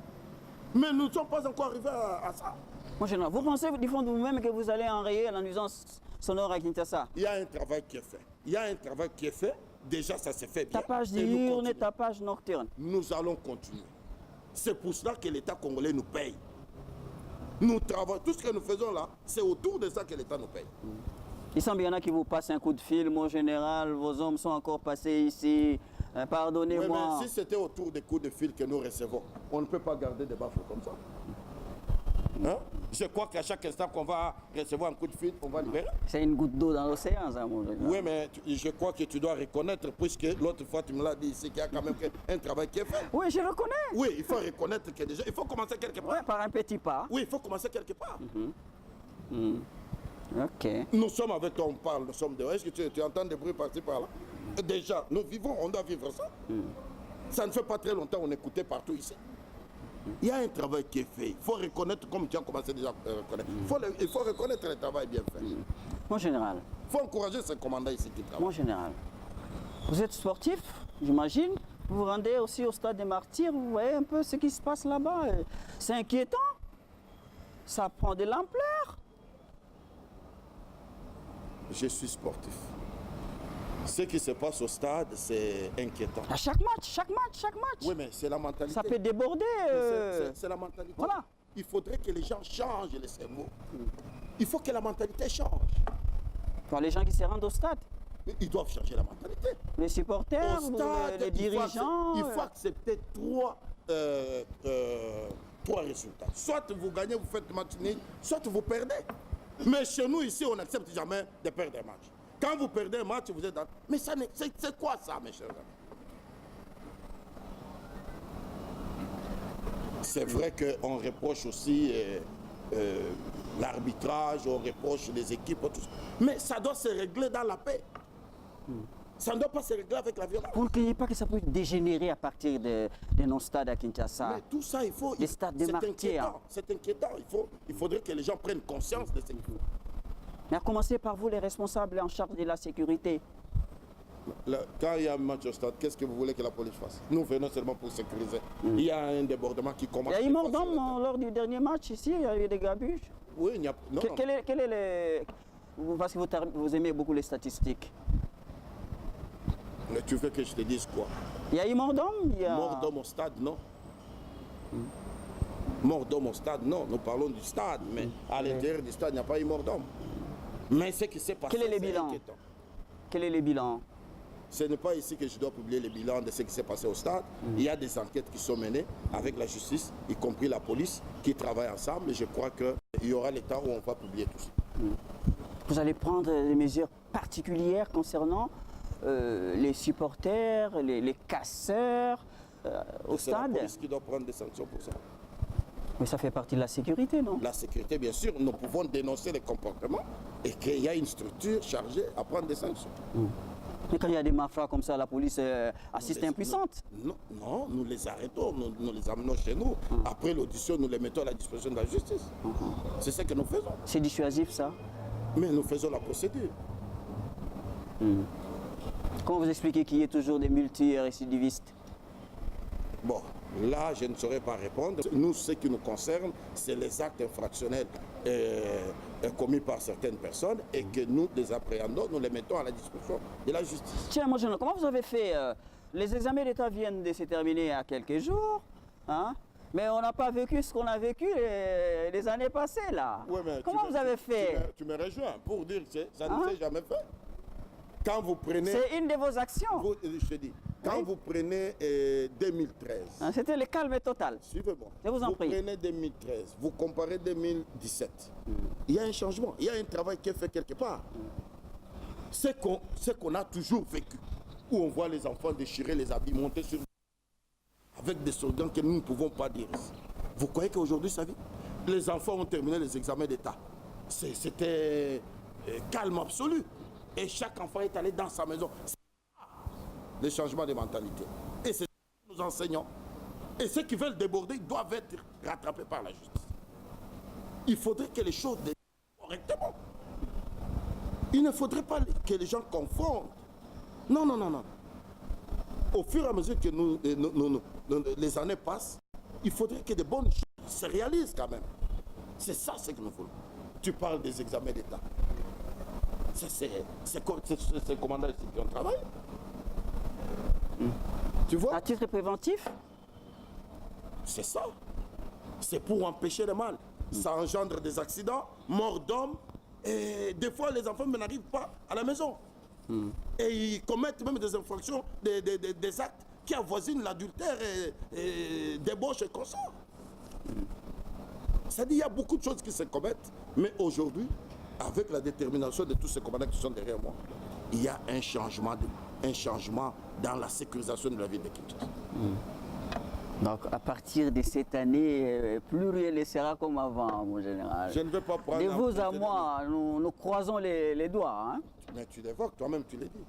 Mais nous ne sommes pas encore arrivés à ça. Mon général, vous pensez du fond de vous-même que vous allez enrayer la nuisance sonore à Kinshasa? Il y a un travail qui est fait. Déjà, ça s'est fait bien. Tapage diurne et tapage nocturne. Nous allons continuer. C'est pour cela que l'État congolais nous paye. Nous travaillons, tout ce que nous faisons là, c'est autour de ça que l'État nous paye. Il semble qu'il y en a qui vous passent un coup de fil, mon général, vos hommes sont encore passés ici, Oui, Pardonnez-moi. mais si c'était autour des coups de fil que nous recevons, on ne peut pas garder des baffles comme ça. Hein? Je crois qu'à chaque instant qu'on va recevoir un coup de fil, on va libérer. C'est une goutte d'eau dans l'océan, ça, mon gars. Oui, mais je crois que tu dois reconnaître, puisque l'autre fois tu me l'as dit ici, qu'il y a quand même un travail qui est fait. Oui, je le connais. Oui, il faut reconnaître que déjà, il faut commencer quelque part. Ouais, par un petit pas. Oui, il faut commencer quelque part. Ok. Nous sommes avec toi, on parle, nous sommes dehors. Est-ce que tu entends des bruits par-ci par-là? Déjà, nous vivons, on doit vivre ça. Ça ne fait pas très longtemps, on écoutait partout ici. Il y a un travail qui est fait. Il faut reconnaître, comme tu as commencé déjà à reconnaître. Il faut reconnaître le travail bien fait. Mon général, Il faut encourager ces commandants ici qui mon travaillent. général, vous êtes sportif, j'imagine. Vous vous rendez aussi au stade des Martyrs, vous voyez un peu ce qui se passe là-bas. C'est inquiétant. Ça prend de l'ampleur. Je suis sportif. Ce qui se passe au stade, c'est inquiétant. À chaque match. Oui, mais c'est la mentalité. Ça peut déborder. C'est la mentalité. Voilà. Il faudrait que les gens changent les cerveaux. Il faut que la mentalité change. Pour les gens qui se rendent au stade, Mais ils doivent changer la mentalité. les supporters, Au stade, les dirigeants. il faut accepter trois résultats. Soit vous gagnez, vous faites match nul, soit vous perdez. Mais chez nous, ici, on n'accepte jamais de perdre un match. Quand vous perdez un match, vous êtes dans... Mais ça, c'est quoi ça, mes chers amis? C'est vrai qu'on reproche aussi l'arbitrage, on reproche les équipes, tout ça. Mais ça doit se régler dans la paix. Ça ne doit pas se régler avec la violence. Vous ne craignez pas que ça peut dégénérer à partir de nos stades à Kinshasa? Mais tout ça, il faut... Les stades des martyrs. C'est inquiétant. Il faudrait que les gens prennent conscience de ce qu'il faut. Mais à commencer par vous, les responsables en charge de la sécurité. Quand il y a un match au stade, qu'est-ce que vous voulez que la police fasse? Nous venons seulement pour sécuriser. Il y a un débordement qui commence. Il y a eu mort d'homme lors du dernier match ici, il y a eu des gabuges. Oui, il n'y a... Non, non. Quel est le... Parce que vous aimez beaucoup les statistiques. Mais tu veux que je te dise quoi? Il y a eu mort d'homme, il y a... Mort d'homme au stade, non. Mort d'homme au stade, non. Nous parlons du stade, mais à l'intérieur du stade, il n'y a pas eu mort d'homme. Mais ce qui s'est passé, Quel est le bilan? inquiétant. Quel est le bilan? Ce n'est pas ici que je dois publier le bilan de ce qui s'est passé au stade. Il y a des enquêtes qui sont menées avec la justice, y compris la police, qui travaillent ensemble. Et je crois qu'il y aura le temps où on va publier tout ça. Vous allez prendre des mesures particulières concernant les supporters, les casseurs au C'est la stade? police qui doit prendre des sanctions pour ça. Mais ça fait partie de la sécurité, non? La sécurité, bien sûr, nous pouvons dénoncer les comportements et qu'il y a une structure chargée à prendre des sanctions. Mais quand il y a des mafias comme ça, la police assiste impuissante. Non, nous les arrêtons, nous les amenons chez nous. Après l'audition, nous les mettons à la disposition de la justice. C'est ce que nous faisons. C'est dissuasif, ça? Mais nous faisons la procédure. Comment vous expliquez qu'il y ait toujours des multirécidivistes? Bon, là, je ne saurais pas répondre. Nous, ce qui nous concerne, c'est les actes infractionnels commis par certaines personnes et que nous les appréhendons, nous les mettons à la disposition de la justice. Tiens, mon jeune, comment vous avez fait les examens d'État viennent de se terminer il y a quelques jours, hein? Mais on n'a pas vécu ce qu'on a vécu les années passées, là. Ouais, mais comment vous avez fait? Tu me rejoins pour dire que ça ne s'est jamais fait. Quand vous prenez... C'est une de vos actions. Je te dis, quand vous prenez 2013... Hein, c'était le calme total. Suivez-moi. Je vous en prie. Vous prenez 2013, vous comparez 2017. Il y a un changement, il y a un travail qui est fait quelque part. C'est qu'on a toujours vécu, où on voit les enfants déchirer les habits, monter sur... avec des slogans que nous ne pouvons pas dire ici. Vous croyez qu'aujourd'hui ça vit? Les enfants ont terminé les examens d'État. C'était calme absolu. Et chaque enfant est allé dans sa maison. C'est le changement de mentalité. Et c'est ce que nous enseignons. Et ceux qui veulent déborder doivent être rattrapés par la justice. Il faudrait que les choses déborent correctement. Il ne faudrait pas que les gens confondent. Non, non, non, non. Au fur et à mesure que les années passent, il faudrait que de bonnes choses se réalisent quand même. C'est ça ce que nous voulons. Tu parles des examens d'État. C'est commandant ici qui ont travaillé. Tu vois? À titre préventif? C'est ça. C'est pour empêcher le mal. Ça engendre des accidents, mort d'hommes. Et des fois, les enfants n'arrivent pas à la maison. Et ils commettent même des infractions, des actes qui avoisinent l'adultère et débauche et consorts. C'est-à-dire qu'il y a beaucoup de choses qui se commettent, mais aujourd'hui, avec la détermination de tous ces commandants qui sont derrière moi, il y a un changement dans la sécurisation de la ville de Kinshasa. Donc, à partir de cette année, plus rien ne sera comme avant, mon général. Je ne vais pas prendre... De vous à moi, nous croisons les doigts. Hein? Mais tu l'évoques, toi-même tu l'as dit.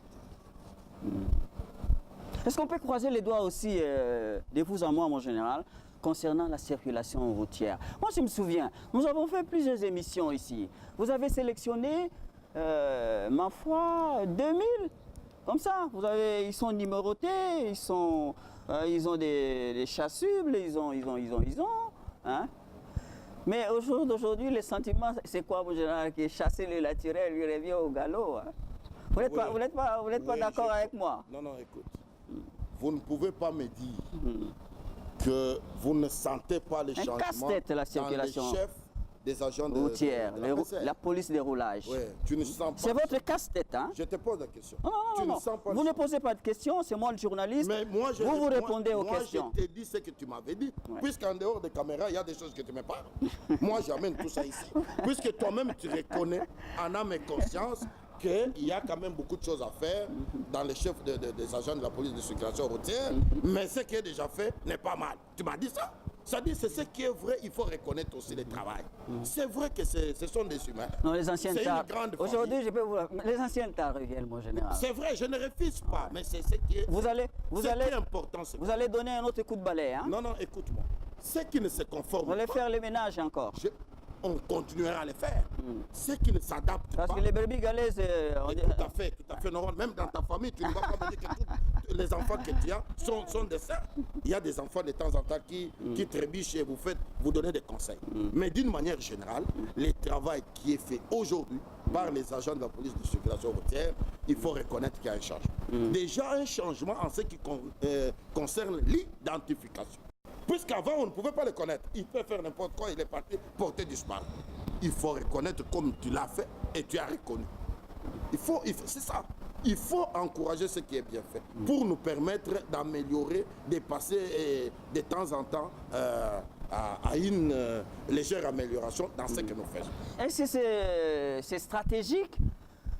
Est-ce qu'on peut croiser les doigts aussi, de vous à moi, mon général, concernant la circulation routière? Moi, je me souviens, nous avons fait plusieurs émissions ici. Vous avez sélectionné, ma foi, 2000, comme ça. Ils sont numérotés, ils ont des chasubles, ils ont. Hein? Mais au jour d'aujourd'hui, le sentiment, c'est quoi, mon général, que chasser le naturel lui revient au galop. Hein? Vous n'êtes pas d'accord avec moi? Non, écoute. Vous ne pouvez pas me dire que vous ne sentez pas les changements la circulation dans les chefs des agents routières, la police des roulages. Ouais, tu ne sens pas. C'est votre casse-tête, hein? Je te pose la question. Non. Vous ne posez pas de questions, c'est moi le journaliste. Mais moi, vous répondez aux questions. Moi, je t'ai dit ce que tu m'avais dit. Ouais. Puisqu'en dehors des caméras, il y a des choses que tu me parles. Moi, j'amène tout ça ici. Puisque toi-même, tu reconnais en âme et conscience qu'il y a quand même beaucoup de choses à faire dans les chefs des agents de la police de circulation routière, mais ce qui est déjà fait n'est pas mal. Tu m'as dit ça? Ça dit, c'est ce qui est vrai, il faut reconnaître aussi le travail. C'est vrai que ce sont des humains. Non, les anciens tares. Aujourd'hui, je peux vous... Les anciens tares reviennent, mon général. C'est vrai, je ne refuse pas, mais c'est ce qui est important. Vous allez donner un autre coup de balai, hein? Non, écoute-moi. Ce qui ne se conforme pas... Vous allez faire le ménage encore. On continuera à le faire. Ceux qui ne s'adaptent pas... Parce que les brebis galaises... Tout à fait normal. Même dans ta famille, tu ne vas pas me dire que tous les enfants que tu as sont des saints. Il y a des enfants de temps en temps qui trébuchent et vous donnez des conseils. Mais d'une manière générale, le travail qui est fait aujourd'hui par les agents de la police de circulation routière, il faut reconnaître qu'il y a un changement. Déjà un changement en ce qui concerne l'identification. Puisqu'avant, on ne pouvait pas le connaître. Il peut faire n'importe quoi, il est parti porter du smart. Il faut reconnaître comme tu l'as fait et tu as reconnu. C'est ça. Il faut encourager ce qui est bien fait pour nous permettre d'améliorer, de passer de temps en temps à une légère amélioration dans ce que nous faisons. Est-ce que c'est stratégique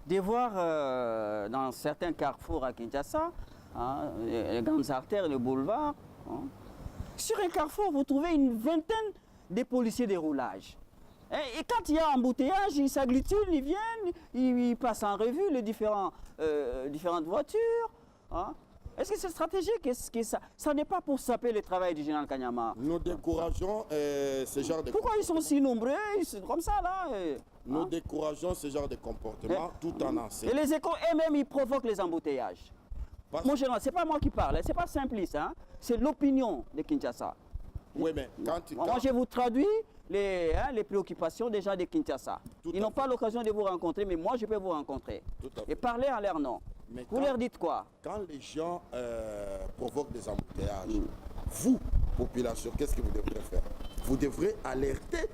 de voir dans certains carrefours à Kinshasa, hein, les grandes artères, les boulevards, hein, sur un carrefour, vous trouvez une vingtaine de policiers de roulage. Et quand il y a embouteillage, ils s'agglutinent, ils viennent, ils passent en revue les différentes voitures. Hein. Est-ce que c'est stratégique? Est-ce que ça n'est pas pour saper le travail du général Kanyama? Nous décourageons ce genre de... Pourquoi ils sont si nombreux, comme ça là? Nous décourageons ce genre de comportement tout en enseignant. Et les échos eux-mêmes, ils provoquent les embouteillages. Mon général, ce n'est pas moi qui parle, ce n'est pas simpliste, hein? C'est l'opinion de Kinshasa. Oui, mais moi, je vous traduis les préoccupations des gens de Kinshasa. Ils n'ont pas l'occasion de vous rencontrer, mais moi, je peux vous rencontrer. Et parler en leur nom. Vous leur dites quoi? Quand les gens provoquent des embouteillages, vous, population, qu'est-ce que vous devrez faire? Vous devrez alerter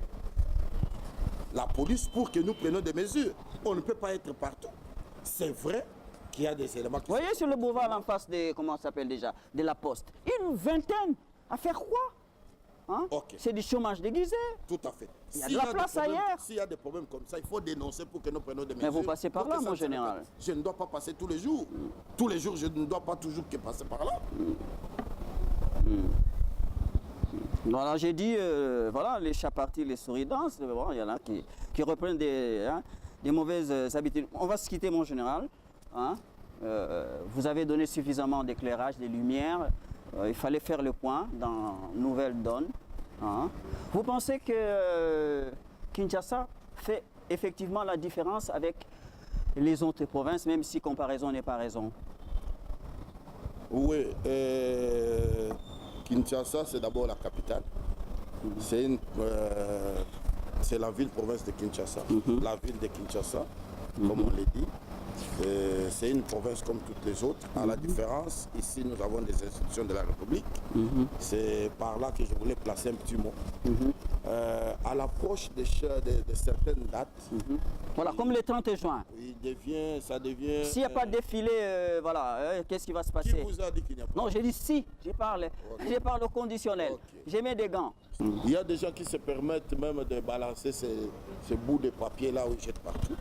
la police pour que nous prenions des mesures. On ne peut pas être partout. C'est vrai qu'il y a des éléments qui... Vous voyez sur le boulevard en face de, comment ça s'appelle déjà, de la Poste, une vingtaine. À faire quoi? Hein? Okay. C'est du chômage déguisé. Tout à fait. Il y a de la place ailleurs. S'il y a des problèmes comme ça, il faut dénoncer pour que nous prenions des mesures. Mais vous passez par là, mon général. Je ne dois pas passer tous les jours. Tous les jours, je ne dois pas toujours que passer par là. Voilà, j'ai dit, voilà, les chats partis, les souris dansent. Bon, il y en a qui reprennent des mauvaises habitudes. On va se quitter, mon général. Hein? Vous avez donné suffisamment d'éclairage, de lumière. Il fallait faire le point dans Nouvelle Donne. Hein? Vous pensez que Kinshasa fait effectivement la différence avec les autres provinces, même si comparaison n'est pas raison? Oui, Kinshasa, c'est d'abord la capitale. C'est la ville-province de Kinshasa. La ville de Kinshasa, comme on l'a dit. C'est une province comme toutes les autres. À la différence, ici nous avons des institutions de la République. C'est par là que je voulais placer un petit mot. à l'approche de certaines dates. Voilà, comme le 30 juin. Ça devient... S'il n'y a pas de défilé, voilà, qu'est-ce qui va se passer? Qui vous a dit qu'il n'y a pas? Non, j'ai dit si, je parle au conditionnel. Okay. J'ai mis des gants. Il y a des gens qui se permettent même de balancer ces bouts de papier là où ils jettent partout.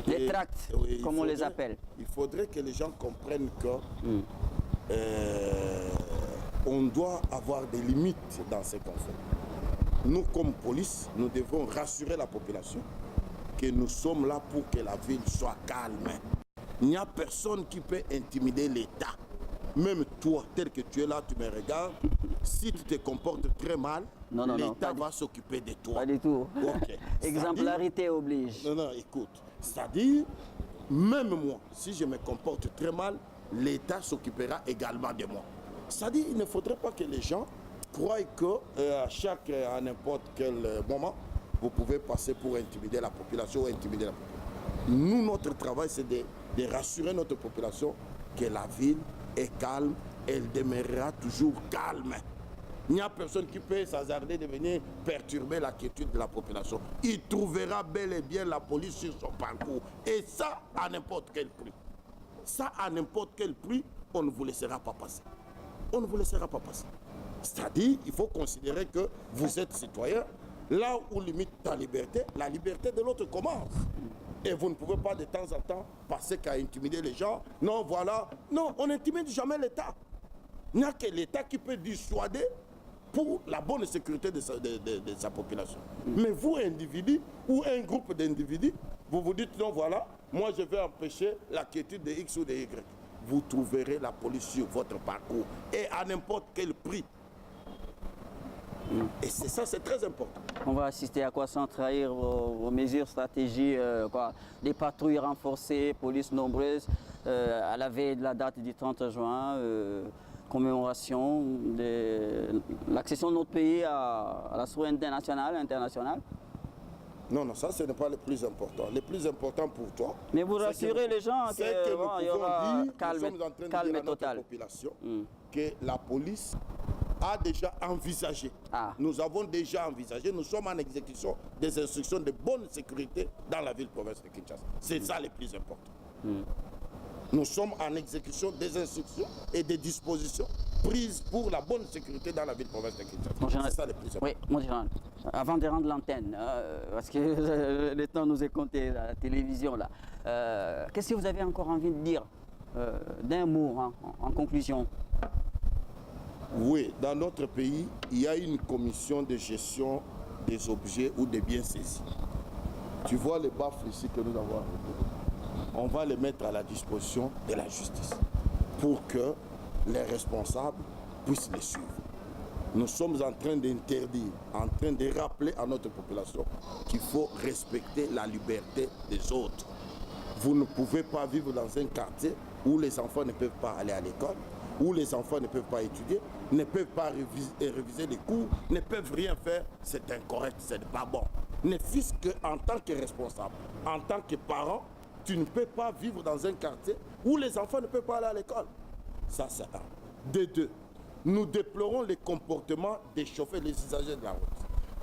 Les tracts, comme on les appelle. Il faudrait que les gens comprennent que on doit avoir des limites dans ce qu'on fait. Nous, comme police, nous devons rassurer la population que nous sommes là pour que la ville soit calme. Il n'y a personne qui peut intimider l'État. Même toi, tel que tu es là, tu me regardes, si tu te comportes très mal, l'État va s'occuper de toi. Pas du tout. Okay. Exemplarité oblige. Non, écoute. C'est-à-dire, même moi, si je me comporte très mal, l'État s'occupera également de moi. C'est-à-dire, il ne faudrait pas que les gens croient qu'à n'importe quel moment, vous pouvez passer pour intimider la population ou intimider la population. Nous, notre travail, c'est de rassurer notre population que la ville est calme, elle demeurera toujours calme. Il n'y a personne qui peut s'hasarder de venir perturber la quiétude de la population. Il trouvera bel et bien la police sur son parcours. Et ça, à n'importe quel prix. Ça, à n'importe quel prix, on ne vous laissera pas passer. On ne vous laissera pas passer. C'est-à-dire, il faut considérer que vous êtes citoyen. Là où limite ta liberté, la liberté de l'autre commence. Et vous ne pouvez pas de temps en temps passer qu'à intimider les gens. Non, voilà. Non, on n'intimide jamais l'État. Il n'y a que l'État qui peut dissuader pour la bonne sécurité de sa population. Mais vous, individu ou un groupe d'individus, vous vous dites non, voilà, moi je vais empêcher la quiétude de X ou de Y. Vous trouverez la police sur votre parcours et à n'importe quel prix. Et c'est ça, c'est très important. On va assister à quoi sans trahir vos mesures, stratégies, des patrouilles renforcées, police nombreuse, à la veille de la date du 30 juin, commémoration de l'accession de notre pays à la souveraineté internationale. Non, ça ce n'est pas le plus important. Le plus important pour toi... Mais vous rassurez les gens qu'il y aura calme total. Population, que la police a déjà envisagé. Nous avons déjà envisagé, nous sommes en exécution des instructions de bonne sécurité dans la ville-province de Kinshasa. C'est ça le plus important. Nous sommes en exécution des instructions et des dispositions prises pour la bonne sécurité dans la ville-province de Kinshasa. C'est ça le plus important. Oui, mon général, avant de rendre l'antenne, parce que le temps nous est compté, la télévision, là, qu'est-ce que vous avez encore envie de dire d'un mot en conclusion? Oui, dans notre pays, il y a une commission de gestion des objets ou des biens saisis. Tu vois les baffles ici que nous avons arrêtés. On va les mettre à la disposition de la justice pour que les responsables puissent les suivre. Nous sommes en train d'interdire, en train de rappeler à notre population qu'il faut respecter la liberté des autres. Vous ne pouvez pas vivre dans un quartier où les enfants ne peuvent pas aller à l'école, où les enfants ne peuvent pas étudier, ne peuvent pas réviser les cours, ne peuvent rien faire. C'est incorrect, c'est pas bon. Ne fût-ce qu'en tant que responsable, en tant que parent, tu ne peux pas vivre dans un quartier où les enfants ne peuvent pas aller à l'école. Ça, c'est un. De deux, nous déplorons les comportements des chauffeurs, des usagers de la route.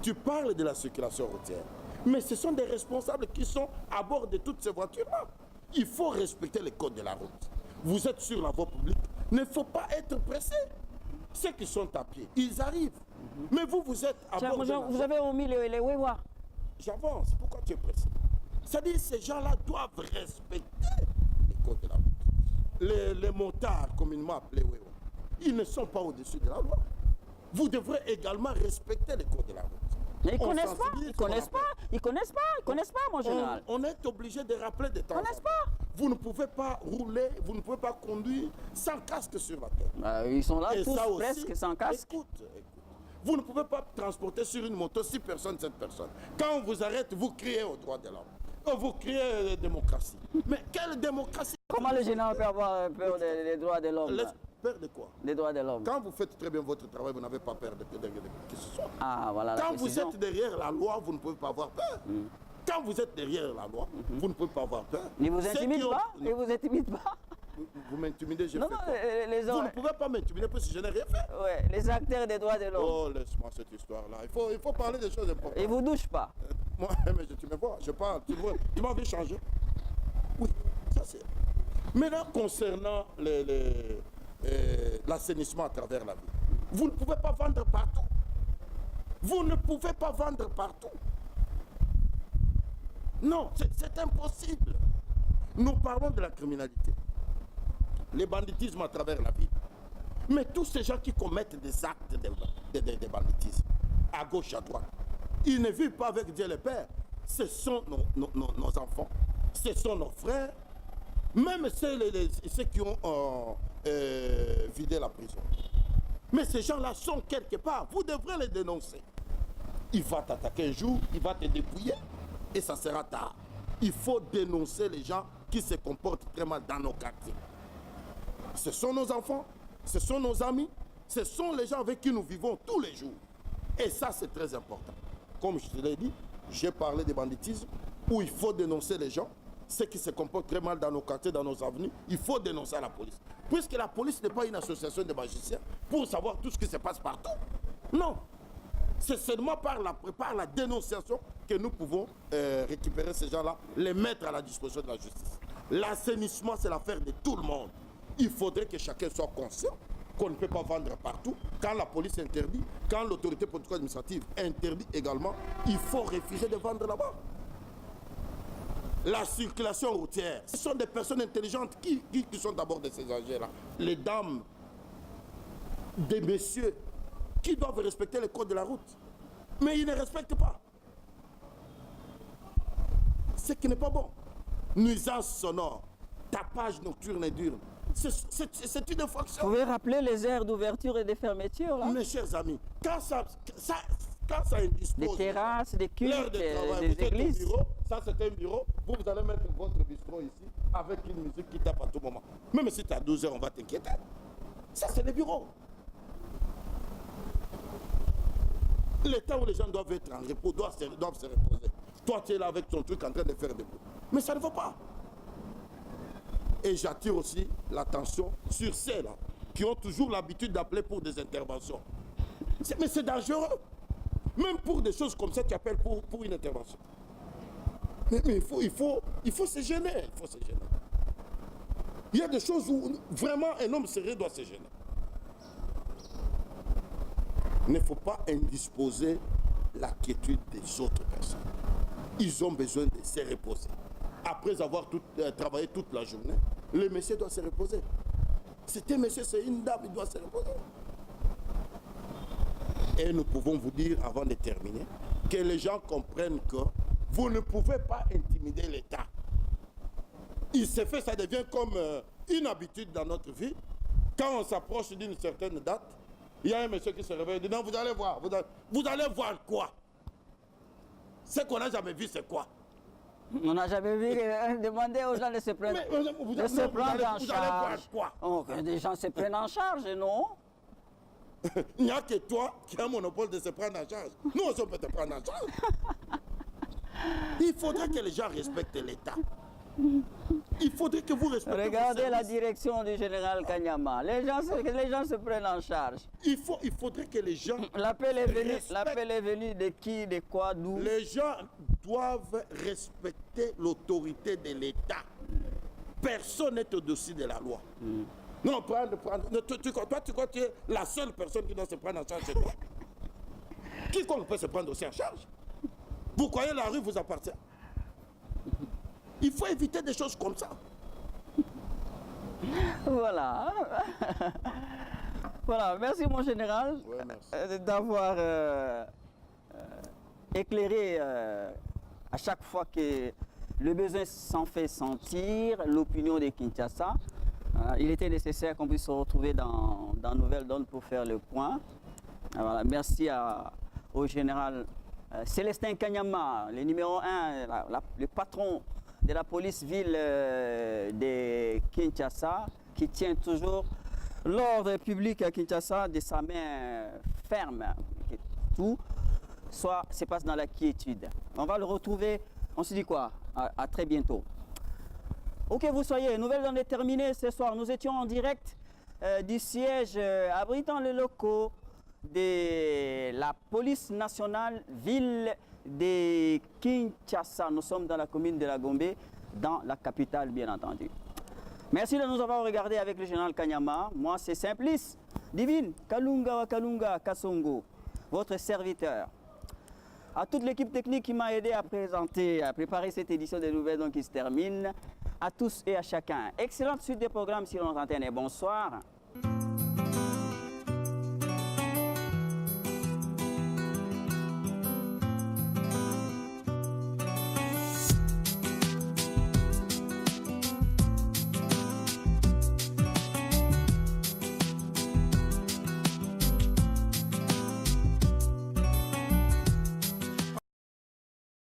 Tu parles de la circulation routière, mais ce sont des responsables qui sont à bord de toutes ces voitures-là. Il faut respecter les codes de la route. Vous êtes sur la voie publique, il ne faut pas être pressé. Ceux qui sont à pied, ils arrivent. Mais vous êtes à bord de la route. Vous avez omis les Wewa. J'avance, pourquoi tu es pressé? C'est-à-dire que ces gens-là doivent respecter les codes de la route. Les motards, communément appelés Wewa, ils ne sont pas au-dessus de la loi. Vous devrez également respecter les codes de la route. Mais ils ne connaissent pas, mon général. On est obligé de rappeler de temps. Ils ne connaissent pas. Vous ne pouvez pas rouler, vous ne pouvez pas conduire sans casque sur la tête. Ils sont là et tous aussi, presque sans casque. Écoute. Vous ne pouvez pas transporter sur une moto 6 personnes, 7 personnes. Quand on vous arrête, vous criez au droit de l'homme. Vous criez démocratie. Mais quelle démocratie? Comment le général peut avoir peur des droits de l'homme? Peur de quoi? Les droits de l'homme. Quand vous faites très bien votre travail, vous n'avez pas peur de qui que ce soit. Voilà Quand vous êtes derrière la loi, vous ne pouvez pas avoir peur. Quand vous êtes derrière la loi, vous ne pouvez pas avoir peur. Ne vous intimide pas? Ne vous intimide pas? vous m'intimidez, j'ai Non, fait non, quoi? Vous ne pouvez pas m'intimider parce que je n'ai rien fait. Ouais, les acteurs des droits de l'homme. Oh, laisse-moi cette histoire-là. Il faut parler des choses importantes. Ils vous douchent pas. Moi, mais tu me vois, je parle. Tu m'as vu changer. Oui, ça c'est. Maintenant, concernant l'assainissement à travers la ville, vous ne pouvez pas vendre partout. Vous ne pouvez pas vendre partout. Non, c'est impossible. Nous parlons de la criminalité, les banditismes à travers la ville. Mais tous ces gens qui commettent des actes de banditisme, à gauche, à droite, ils ne vivent pas avec Dieu le Père. Ce sont nos enfants, ce sont nos frères, même ceux qui ont vidé la prison. Mais ces gens-là sont quelque part. Vous devrez les dénoncer. Il va t'attaquer un jour, il va te dépouiller et ça sera tard. Il faut dénoncer les gens qui se comportent très mal dans nos quartiers. Ce sont nos enfants, ce sont nos amis, ce sont les gens avec qui nous vivons tous les jours. Et ça, c'est très important. Comme je te l'ai dit, j'ai parlé de banditisme, où il faut dénoncer les gens, ceux qui se comportent très mal dans nos quartiers, dans nos avenues, il faut dénoncer à la police. Puisque la police n'est pas une association de magiciens pour savoir tout ce qui se passe partout. Non. C'est seulement par la dénonciation que nous pouvons récupérer ces gens-là, les mettre à la disposition de la justice. L'assainissement, c'est l'affaire de tout le monde. Il faudrait que chacun soit conscient qu'on ne peut pas vendre partout. Quand la police interdit, quand l'autorité politique administrative interdit également, il faut refuser de vendre là-bas. La circulation routière, ce sont des personnes intelligentes qui sont d'abord de ces engins-là. Les dames, des messieurs, qui doivent respecter les codes de la route. Mais ils ne respectent pas. Ce qui n'est pas bon. Nuisance sonore, tapage nocturne et diurne. C'est une infraction. Vous pouvez rappeler les heures d'ouverture et de fermeture, là? Mes chers amis, quand ça indispose... Des terrasses, des cultes, des églises. Bureau, ça c'est un bureau, vous allez mettre votre bistrot ici avec une musique qui tape à tout moment. Même si tu as 12 heures, on va t'inquiéter. Ça c'est le bureau. Le temps où les gens doivent être en repos, doivent se reposer. Toi, tu es là avec ton truc en train de faire des bruits. Mais ça ne va pas. Et j'attire aussi l'attention sur ceux-là qui ont toujours l'habitude d'appeler pour des interventions. Mais c'est dangereux. Même pour des choses comme ça, tu appelles pour une intervention. Mais il faut se gêner. Il faut se gêner. Il y a des choses où vraiment un homme sérieux doit se gêner. Il ne faut pas indisposer la quiétude des autres personnes. Ils ont besoin de se reposer. Après avoir travaillé toute la journée, le monsieur doit se reposer. C'est un monsieur, c'est une dame, il doit se reposer. Et nous pouvons vous dire, avant de terminer, que les gens comprennent que vous ne pouvez pas intimider l'État. Il se fait, ça devient comme une habitude dans notre vie. Quand on s'approche d'une certaine date, il y a un monsieur qui se réveille et dit, non, vous allez voir. Vous allez voir quoi? Ce qu'on n'a jamais vu, c'est quoi? On n'a jamais vu demander aux gens de se prendre, en charge. Vous allez voir quoi? Oh, que des gens se prennent en charge, non? Il n'y a que toi qui as un monopole de se prendre en charge. Nous aussi, on peut te prendre en charge. Il faudrait que les gens respectent l'État. Il faudrait que vous respectiez. Regardez la direction du général Kanyama. Les gens se prennent en charge. Il faudrait que les gens... L'appel est venu de qui, de quoi, d'où? Les gens doivent respecter l'autorité de l'État. Personne n'est au-dessus de la loi. Non, prendre. Toi, tu crois que tu es la seule personne qui doit se prendre en charge chez toi? Quiconque peut se prendre aussi en charge. Vous croyez que la rue vous appartient? Il faut éviter des choses comme ça. Voilà. Voilà, merci mon général d'avoir éclairé à chaque fois que le besoin s'en fait sentir l'opinion de Kinshasa. Il était nécessaire qu'on puisse se retrouver dans Nouvelle Donne pour faire le point. Voilà, merci au général Célestin Kanyama, le numéro 1, le patron de la police ville de Kinshasa, qui tient toujours l'ordre public à Kinshasa de sa main ferme. Tout se passe dans la quiétude. On va le retrouver, on se dit quoi? À très bientôt. Où que vous soyez, Nouvelle Donne est terminée ce soir. Nous étions en direct du siège abritant les locaux de la police nationale ville de Kinshasa. Nous sommes dans la commune de la Gombe, dans la capitale bien entendu. Merci de nous avoir regardés avec le général Kanyama. Moi c'est Simplice, Divine, Kalunga Wakalunga Kasongo, votre serviteur. À toute l'équipe technique qui m'a aidé à préparer cette édition des Nouvelles Donnes qui se termine. À tous et à chacun. Excellente suite des programmes sur notre antenne et bonsoir.